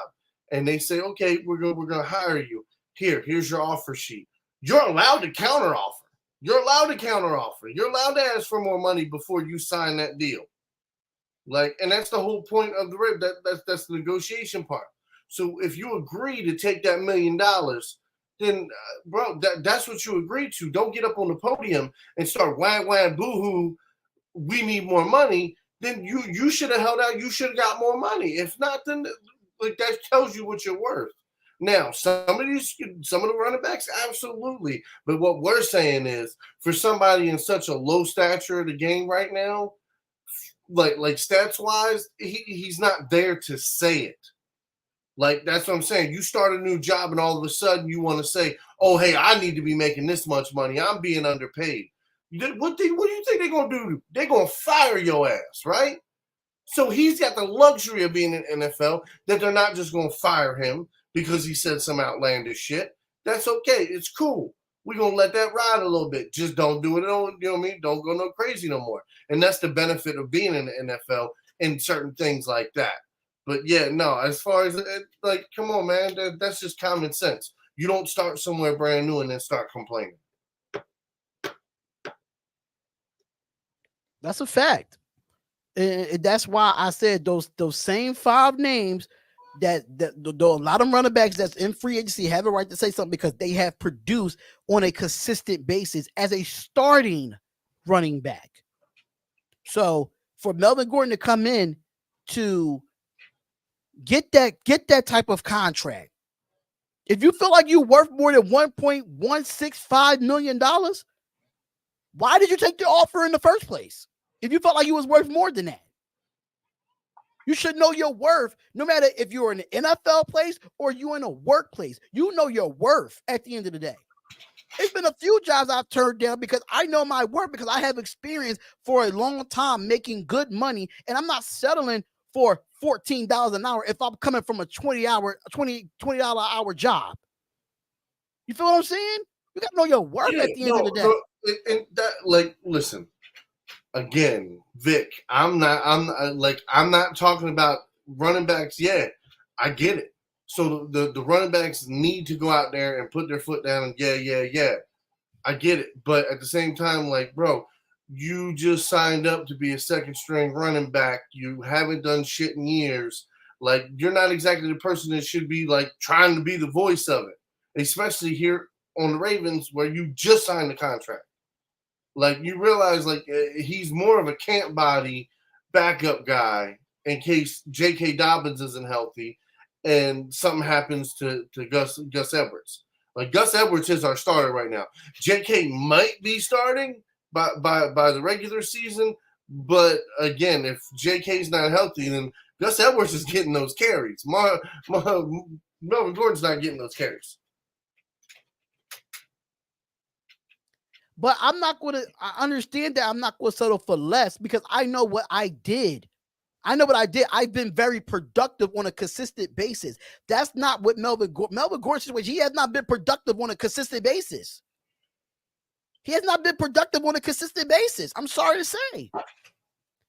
and they say, okay, we're going to hire you. Here's your offer sheet. You're allowed to counteroffer. You're allowed to ask for more money before you sign that deal. And that's the whole point of the rib. That's the negotiation part. So if you agree to take that $1 million, then, bro, that's what you agreed to. Don't get up on the podium and start wham, boo-hoo, we need more money, then you should have held out. You should have got more money. If not, then like that tells you what you're worth. Now, some of the running backs, absolutely. But what we're saying is, for somebody in such a low stature of the game right now, like stats wise, he's not there to say it. Like, that's what I'm saying. You start a new job and all of a sudden you want to say, oh, hey, I need to be making this much money. I'm being underpaid. What do you think they're going to do? They're going to fire your ass, right? So he's got the luxury of being in NFL that they're not just going to fire him because he said some outlandish shit. That's okay. It's cool. We're going to let that ride a little bit. Just don't do it. You know what I mean? Don't go no crazy no more. And that's the benefit of being in the NFL and certain things like that. But yeah, no, as far as like, come on, man, that's just common sense. You don't start somewhere brand new and then start complaining. That's a fact. And that's why I said those same 5 names that a lot of running backs that's in free agency have a right to say something because they have produced on a consistent basis as a starting running back. So for Melvin Gordon to come in to get that type of contract, if you feel like you're worth more than $1.165 million, why did you take the offer in the first place? If you felt like you was worth more than that, you should know your worth. No matter if you're in an NFL place or you're in a workplace, you know your worth at the end of the day. It's been a few jobs I've turned down because I know my worth, because I have experience for a long time making good money, and I'm not settling for $14 an hour if I'm coming from a $20 hour job. You feel what I'm saying? You gotta know your worth at the end of the day. And that, like, listen, again, Vic, I'm not talking about running backs yet. I get it. So the running backs need to go out there and put their foot down and yeah. I get it. But at the same time, like, bro, you just signed up to be a second string running back. You haven't done shit in years. Like, you're not exactly the person that should be like trying to be the voice of it, especially here on the Ravens where you just signed the contract. Like, you realize, like, he's more of a camp body backup guy in case J.K. Dobbins isn't healthy and something happens to Gus Edwards. Like, Gus Edwards is our starter right now. J.K. might be starting by the regular season, but again, if J.K.'s not healthy, then Gus Edwards is getting those carries. Melvin Gordon's not getting those carries. But I understand that I'm not going to settle for less because I know what I did. I've been very productive on a consistent basis. That's not what Melvin Gordon's situation. He has not been productive on a consistent basis. I'm sorry to say.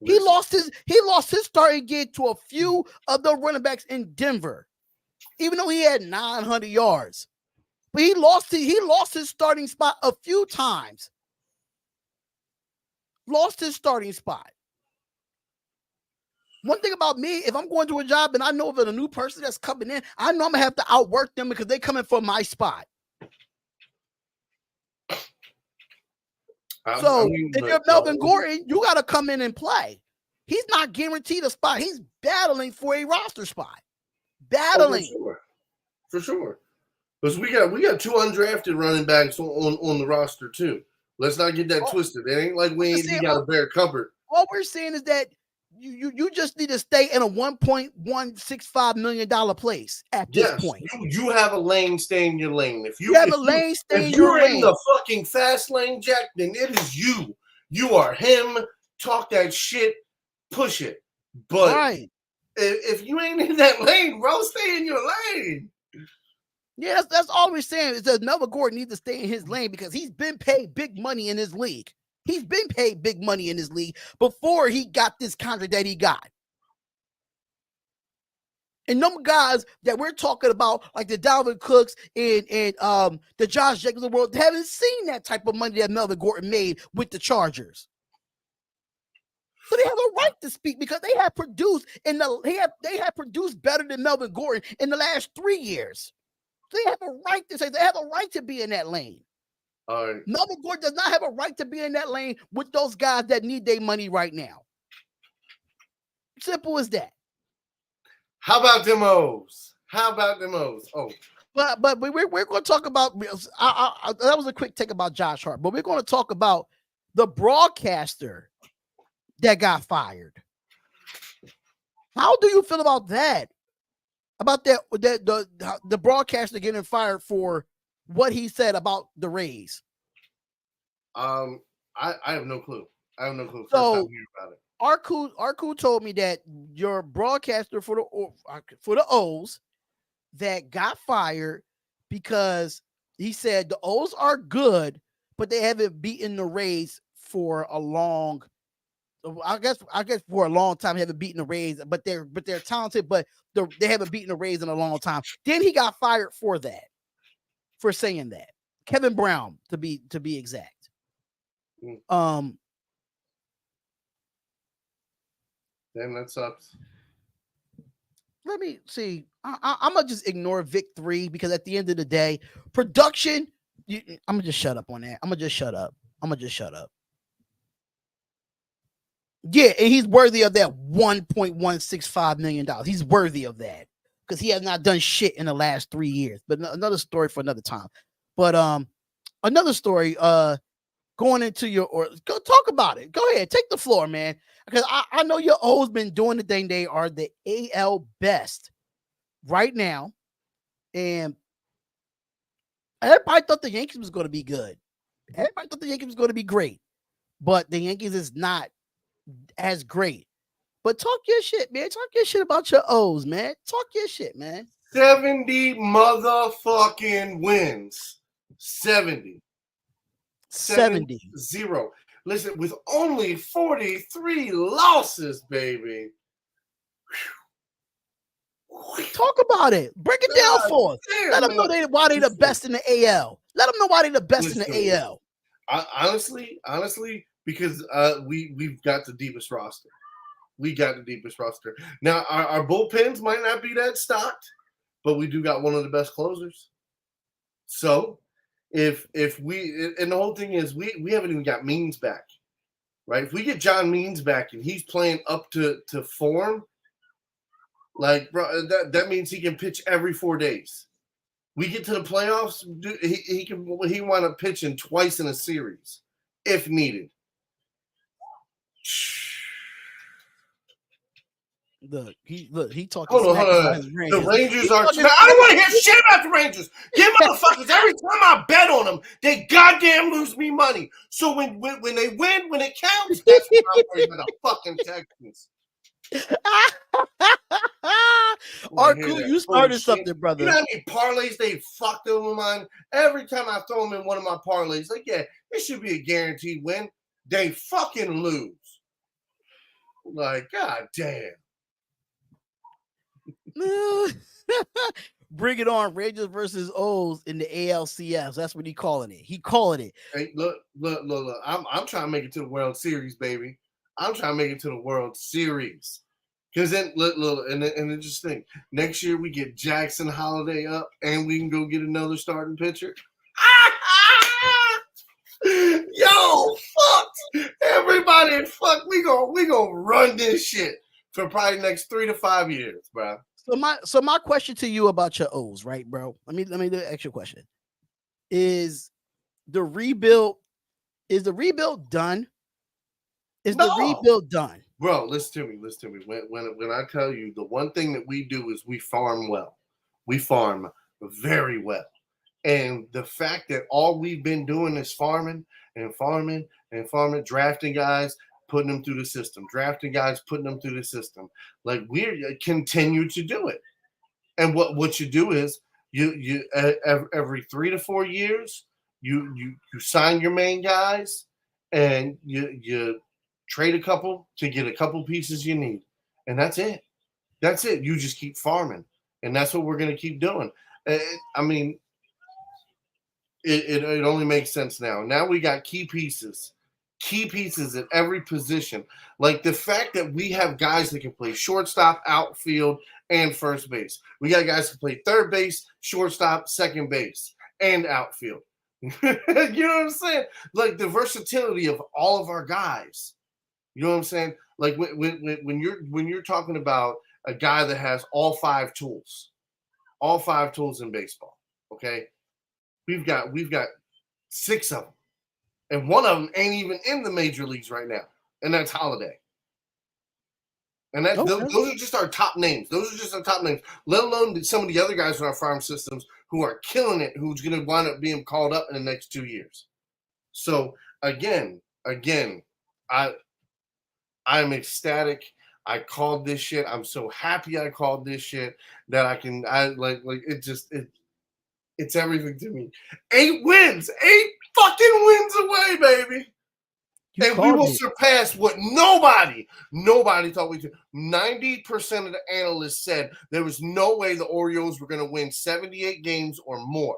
He lost his starting gig to a few of the running backs in Denver, even though he had 900 yards. But he lost his starting spot a few times. Lost his starting spot. One thing about me, if I'm going to a job and I know that a new person that's coming in, I know I'm going to have to outwork them because they're coming for my spot. If you're Melvin Gordon, you got to come in and play. He's not guaranteed a spot. He's battling for a roster spot. Battling. For sure. Because we got 2 undrafted running backs on the roster too. Let's not get that twisted. It ain't like we got a bare cupboard. All we're saying is that you just need to stay in a $1.165 million place at this point. You have a lane, stay in your lane. If you have a lane, stay in your lane. If you're in the fucking fast lane, Jack, then it is you. You are him. Talk that shit. Push it. But if you ain't in that lane, bro, stay in your lane. Yeah, that's all we're saying is that Melvin Gordon needs to stay in his lane because he's been paid big money in his league. He's been paid big money in his league before he got this contract that he got. And them guys that we're talking about, like the Dalvin Cooks and the Josh Jacobs of the world, haven't seen that type of money that Melvin Gordon made with the Chargers. So they have a right to speak because they have produced they have produced better than Melvin Gordon in the last 3 years. So they have a right to say they have a right to be in that lane. Melvin Gordon does not have a right to be in that lane with those guys that need their money right now. Simple as that. How about them O's? How about them O's? Oh. But we're going to talk about. That was a quick take about Josh Hart, but we're going to talk about the broadcaster that got fired. How do you feel about that? About that the broadcaster getting fired for what he said about the Rays? I have no clue. I have no clue. First So, time hearing about it. Arku told me that your broadcaster for the O's that got fired because he said the O's are good, but they haven't beaten the Rays for a long. I guess for a long time they haven't beaten the Rays, but they're talented, but they haven't beaten the Rays in a long time. Then he got fired for that, for saying that. Kevin Brown, to be exact. Damn, that sucks. Let me see. I'm gonna just ignore Vic 3 because at the end of the day, production. I'm gonna just shut up on that. I'm gonna just shut up. Yeah, and he's worthy of that $1.165 million. He's worthy of that because he has not done shit in the last 3 years. But another story for another time. But another story. Going into go talk about it. Go ahead, take the floor, man. Because I know your O's been doing the thing. They are the AL best right now, and everybody thought the Yankees was going to be good. Everybody thought the Yankees was going to be great, but the Yankees is not as great. But talk your shit, man. Talk your shit about your O's, man. Talk your shit, man. 70 motherfucking wins. 70. 0. Listen, with only 43 losses, baby. Talk about it. Break it down for us. Let them know why they the best in the AL. Let them know why they the best in the AL. Honestly, because we've got the deepest roster. We got the deepest roster. Now, our bullpens might not be that stocked, but we do got one of the best closers. So, if we, and the whole thing is we haven't even got Means back, right? If we get John Means back and he's playing up to form, like, bro, that means he can pitch every 4 days. We get to the playoffs, he wind up pitching twice in a series if needed. Look, he talking. Hold on. The Rangers are. I don't want to hear shit about the Rangers. Them motherfuckers. Every time I bet on them, they goddamn lose me money. So when they win, when it counts, that's when I'm worried about the fucking Texans. Arku, you started something, brother. You know how many parlays they fucked over mine? Every time I throw them in one of my parlays, like, yeah, this should be a guaranteed win. They fucking lose. Like, god damn. Bring it on, Rangers versus O's in the ALCS. That's what he calling it. He calling it. Hey, look. I'm trying to make it to the World Series, baby. I'm trying to make it to the World Series. Because then, look, and then just think, next year we get Jackson Holiday up, and we can go get another starting pitcher. Yo, fuck everybody, fuck. We gonna run this shit for probably the next 3 to 5 years, bro. So my question to you about your O's, right, bro? Let me do an extra question. Is the rebuild done? The rebuild done? Bro, listen to me. When I tell you, the one thing that we do is we farm well. We farm very well. And the fact that all we've been doing is farming, drafting guys, putting them through the system, like we continue to do it. And what you do is you every 3 to 4 years, you sign your main guys, and you trade a couple to get a couple pieces you need, and that's it. You just keep farming, and that's what we're going to keep doing. I mean, it only makes sense now. Now we got key pieces at every position. Like the fact that we have guys that can play shortstop, outfield, and first base. We got guys who play third base, shortstop, second base, and outfield. You know what I'm saying? Like the versatility of all of our guys. You know what I'm saying? Like when you're talking about a guy that has all five tools in baseball. Okay, we've got 6 of them, and one of them ain't even in the major leagues right now, and that's Holiday. And that those are just our top names. Those are just our top names. Let alone some of the other guys in our farm systems who are killing it, who's going to wind up being called up in the next 2 years. So again, I'm ecstatic. I called this shit. I'm so happy I called this shit that it's everything to me. 8 fucking wins away, baby. And we will surpass what nobody thought we could. 90% of the analysts said there was no way the Orioles were going to win 78 games or more.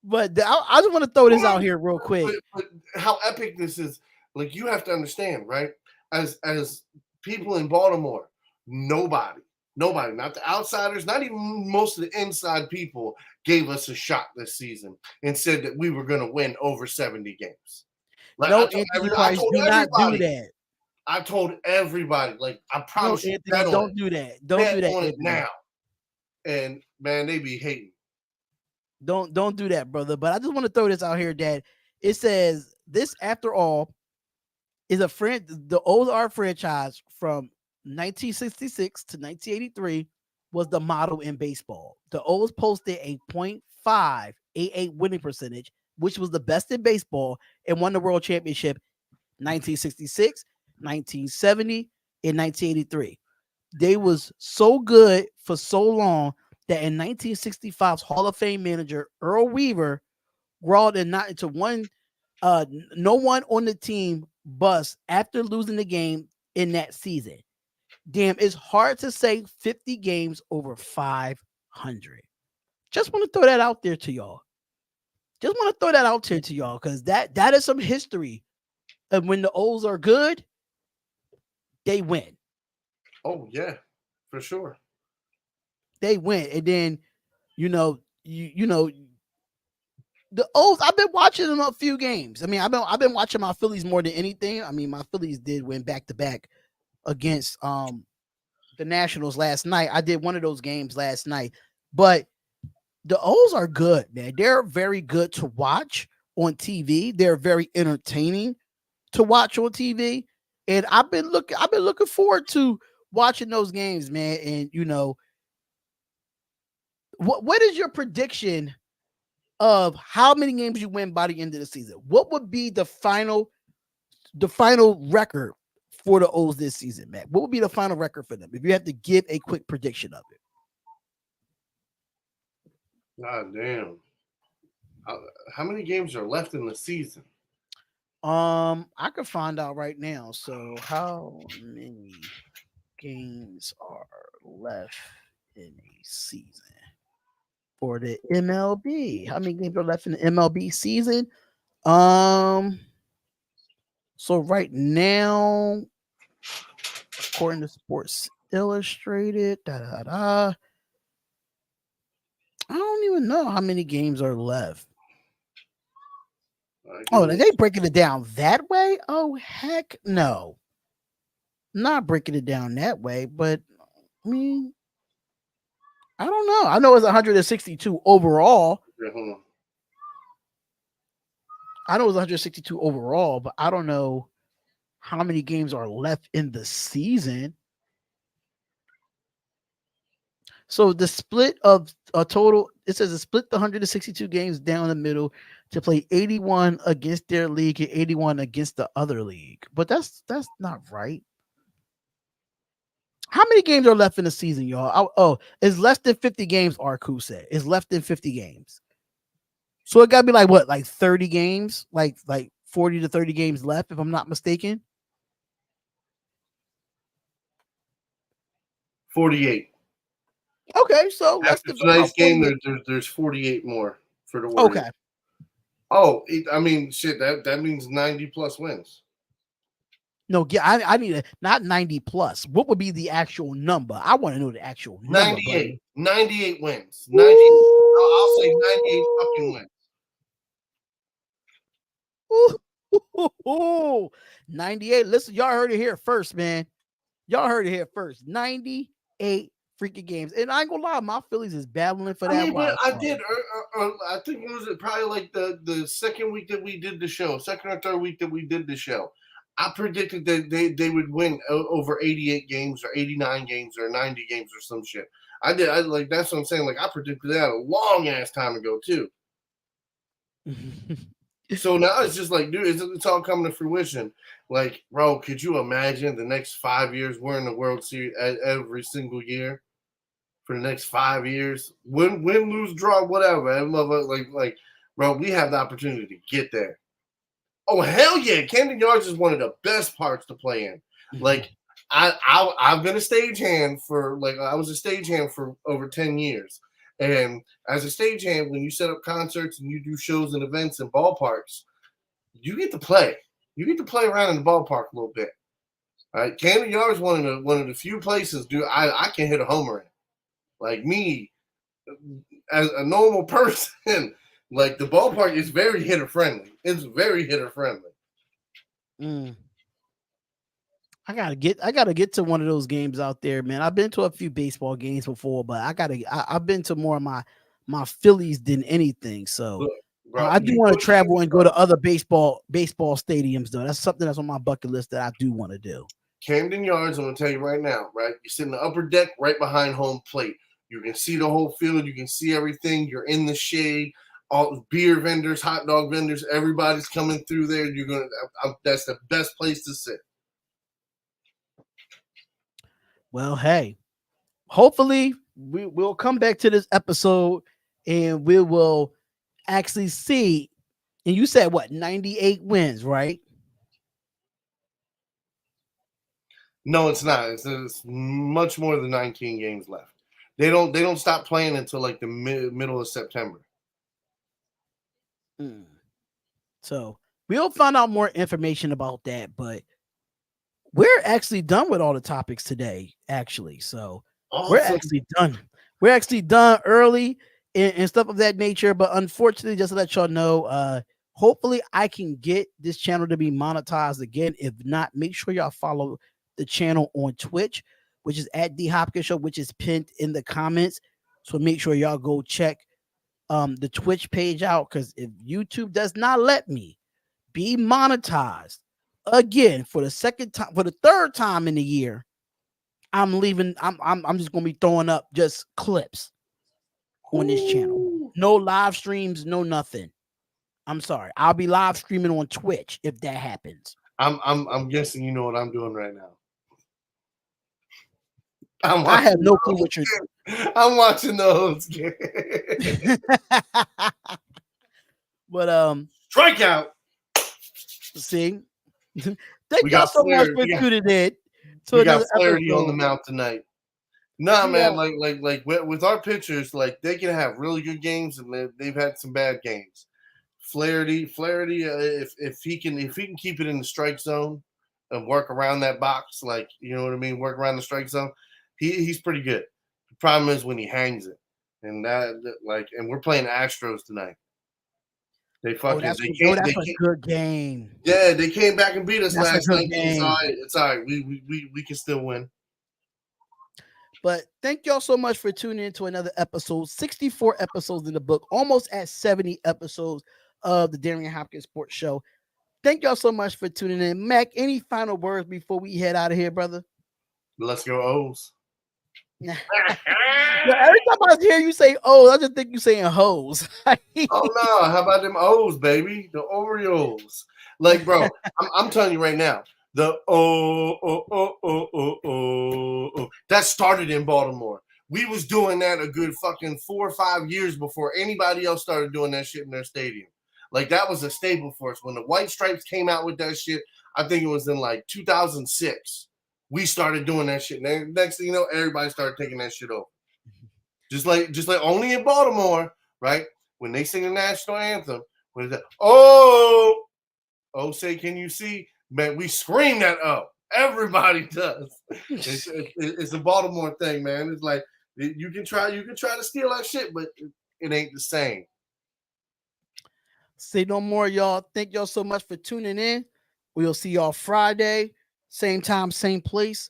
But I just want to throw this out here real quick. But how epic this is, like, you have to understand, right? As people in Baltimore, nobody, not the outsiders, not even most of the inside people, gave us a shot this season and said that we were going to win over 70 games. Like, no, Anthony Price, do not do that. I told everybody, like, I promise you, Anthony, don't do that. Don't do that, Anthony. Now. And man, they be hating. Don't do that, brother. But I just want to throw this out here that it says this, after all, is the Ozark franchise from 1966 to 1983 was the model in baseball. The O's posted a .588 winning percentage, which was the best in baseball, and won the World Championship 1966, 1970, and 1983. They was so good for so long that in 1965's Hall of Fame manager Earl Weaver rolled and not into no one on the team bust after losing the game in that season. Damn, it's hard to say 50 games over 500. Just want to throw that out there to y'all. Because that is some history. And when the O's are good, they win. Oh, yeah, for sure. They win. And then, you know, the O's, I've been watching them a few games. I mean, I've been watching my Phillies more than anything. I mean, my Phillies did win back-to-back against the Nationals last night. I did one of those games last night. But the O's are good, man. They're very good to watch on TV. They're very entertaining to watch on TV. And I've been looking forward to watching those games, man. And you know, what is your prediction of how many games you win by the end of the season? What would be the final record for the O's this season, man? What would be the final record for them if you have to give a quick prediction of it? God damn. How many games are left in the season? I could find out right now. So how many games are left in a season for the MLB? How many games are left in the MLB season? So right now, according to Sports Illustrated, I don't even know how many games are left. Oh, are they breaking it down that way? Oh, heck no. Not breaking it down that way, but I mean, I don't know. I know it's 162 overall. Yeah, hold on. I know it's 162 overall, but I don't know how many games are left in the season. So the split of a total, it says it split the 162 games down the middle to play 81 against their league and 81 against the other league. But that's not right. How many games are left in the season, y'all? It's less than 50 games, Arku said. It's less than 50 games. So it gotta be like what, like 30 games, like 40 to 30 games left, if I'm not mistaken. 48. Okay, so after tonight's game, there's 48 more for the Warriors. Okay. Oh, I mean, shit, that means 90 plus wins. No, I need not 90 plus. What would be the actual number? I want to know the actual number. 98. 98 wins. 90. I'll say 98 fucking wins. Ooh, 98. Listen, y'all heard it here first, man. Y'all heard it here first. 98 freaking games. And I ain't gonna lie, my Phillies is battling for that. I mean, but I did. I think it was probably like the second week that we did the show, second or third week that we did the show. I predicted that they would win over 88 games or 89 games or 90 games or some shit. I did. I like that's what I'm saying. Like I predicted that a long ass time ago too. So now it's just like, dude, it's all coming to fruition. Like, bro, could you imagine the next 5 years we're in the World Series every single year for the next 5 years? Win, lose, draw, whatever. Like, bro, we have the opportunity to get there. Oh hell yeah! Camden Yards is one of the best parts to play in. Like, I've been a stagehand for I was a stagehand for over 10 years. And as a stagehand, when you set up concerts and you do shows and events in ballparks, you get to play. You get to play around in the ballpark a little bit. All right, Camden Yards is one of the few places, dude, I can hit a homer in. Like me, as a normal person, like the ballpark is very hitter friendly. It's very hitter friendly. I gotta get to one of those games out there, man. I've been to a few baseball games before, but I've been to more of my Phillies than anything. So Look, bro, I do want to travel and go to other baseball stadiums, though. That's something that's on my bucket list that I do want to do. Camden Yards, I'm gonna tell you right now, right? You sit in the upper deck right behind home plate. You can see the whole field, you can see everything, you're in the shade, all beer vendors, hot dog vendors, everybody's coming through there. That's the best place to sit. Well, hey, hopefully we'll come back to this episode and we will actually see. And you said what, 98 wins, right? No, it's not. It's much more than 19 games left. They don't stop playing until like the middle of September. So we'll find out more information about that, but we're actually done with all the topics today, actually. So awesome. We're actually done early and stuff of that nature. But unfortunately, just to let y'all know, hopefully I can get this channel to be monetized again. If not, make sure y'all follow the channel on Twitch, which is at The Hopkins Show, which is pinned in the comments. So make sure y'all go check the Twitch page out, because if YouTube does not let me be monetized again for the third time in the year, I'm leaving. I'm just gonna be throwing up just clips on this channel. No live streams, no nothing. I'm sorry. I'll be live streaming on Twitch if that happens. I'm guessing you know what I'm doing right now. I have no clue what you're doing. I'm watching those games. But strikeout. See, thank y'all so much for tuning in. We got Flaherty on the mound tonight. Nah, man, like with our pitchers, like they can have really good games and they've had some bad games. Flaherty, if he can keep it in the strike zone and work around that box, like you know what I mean, work around the strike zone, he's pretty good. The problem is when he hangs it, and and we're playing Astros tonight. They fucking that's a good game. Yeah, they came back and beat us last night. It's all right. We can still win. But thank y'all so much for tuning in to another episode. 64 episodes in the book, almost at 70 episodes of the Darion Hopkins Sports Show. Thank y'all so much for tuning in. Mac, any final words before we head out of here, brother? Let's go O's. Every time I hear you say O's, I just think you saying hoes. Oh no! How about them O's, baby? The Oreos. Like, bro, I'm telling you right now, the that started in Baltimore. We was doing that a good fucking 4 or 5 years before anybody else started doing that shit in their stadium. Like that was a staple for us. When the White Stripes came out with that shit, I think it was in like 2006. We started doing that shit. And next thing you know, everybody started taking that shit over. Just like only in Baltimore, right? When they sing the national anthem, when it's oh, say, can you see? Man, we scream that up. Everybody does. It's a Baltimore thing, man. It's like you can try to steal that shit, but it ain't the same. say no more, y'all. Thank y'all so much for tuning in. We'll see y'all Friday, same time, same place.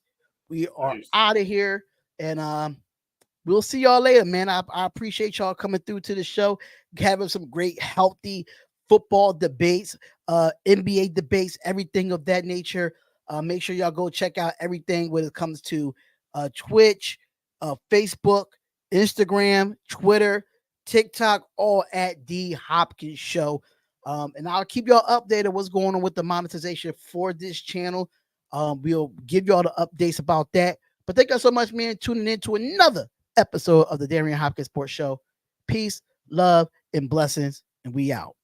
We are out of here, and we'll see y'all later, man. I appreciate y'all coming through to the show, having some great, healthy football debates, NBA debates, everything of that nature. Make sure y'all go check out everything when it comes to Twitch, Facebook, Instagram, Twitter, TikTok, all at The Hopkins Show. And I'll keep y'all updated what's going on with the monetization for this channel. We'll give y'all the updates about that. But thank y'all so much, man, tuning in to another episode of the Darion Hopkins Sports Show. Peace, love, and blessings, and we out.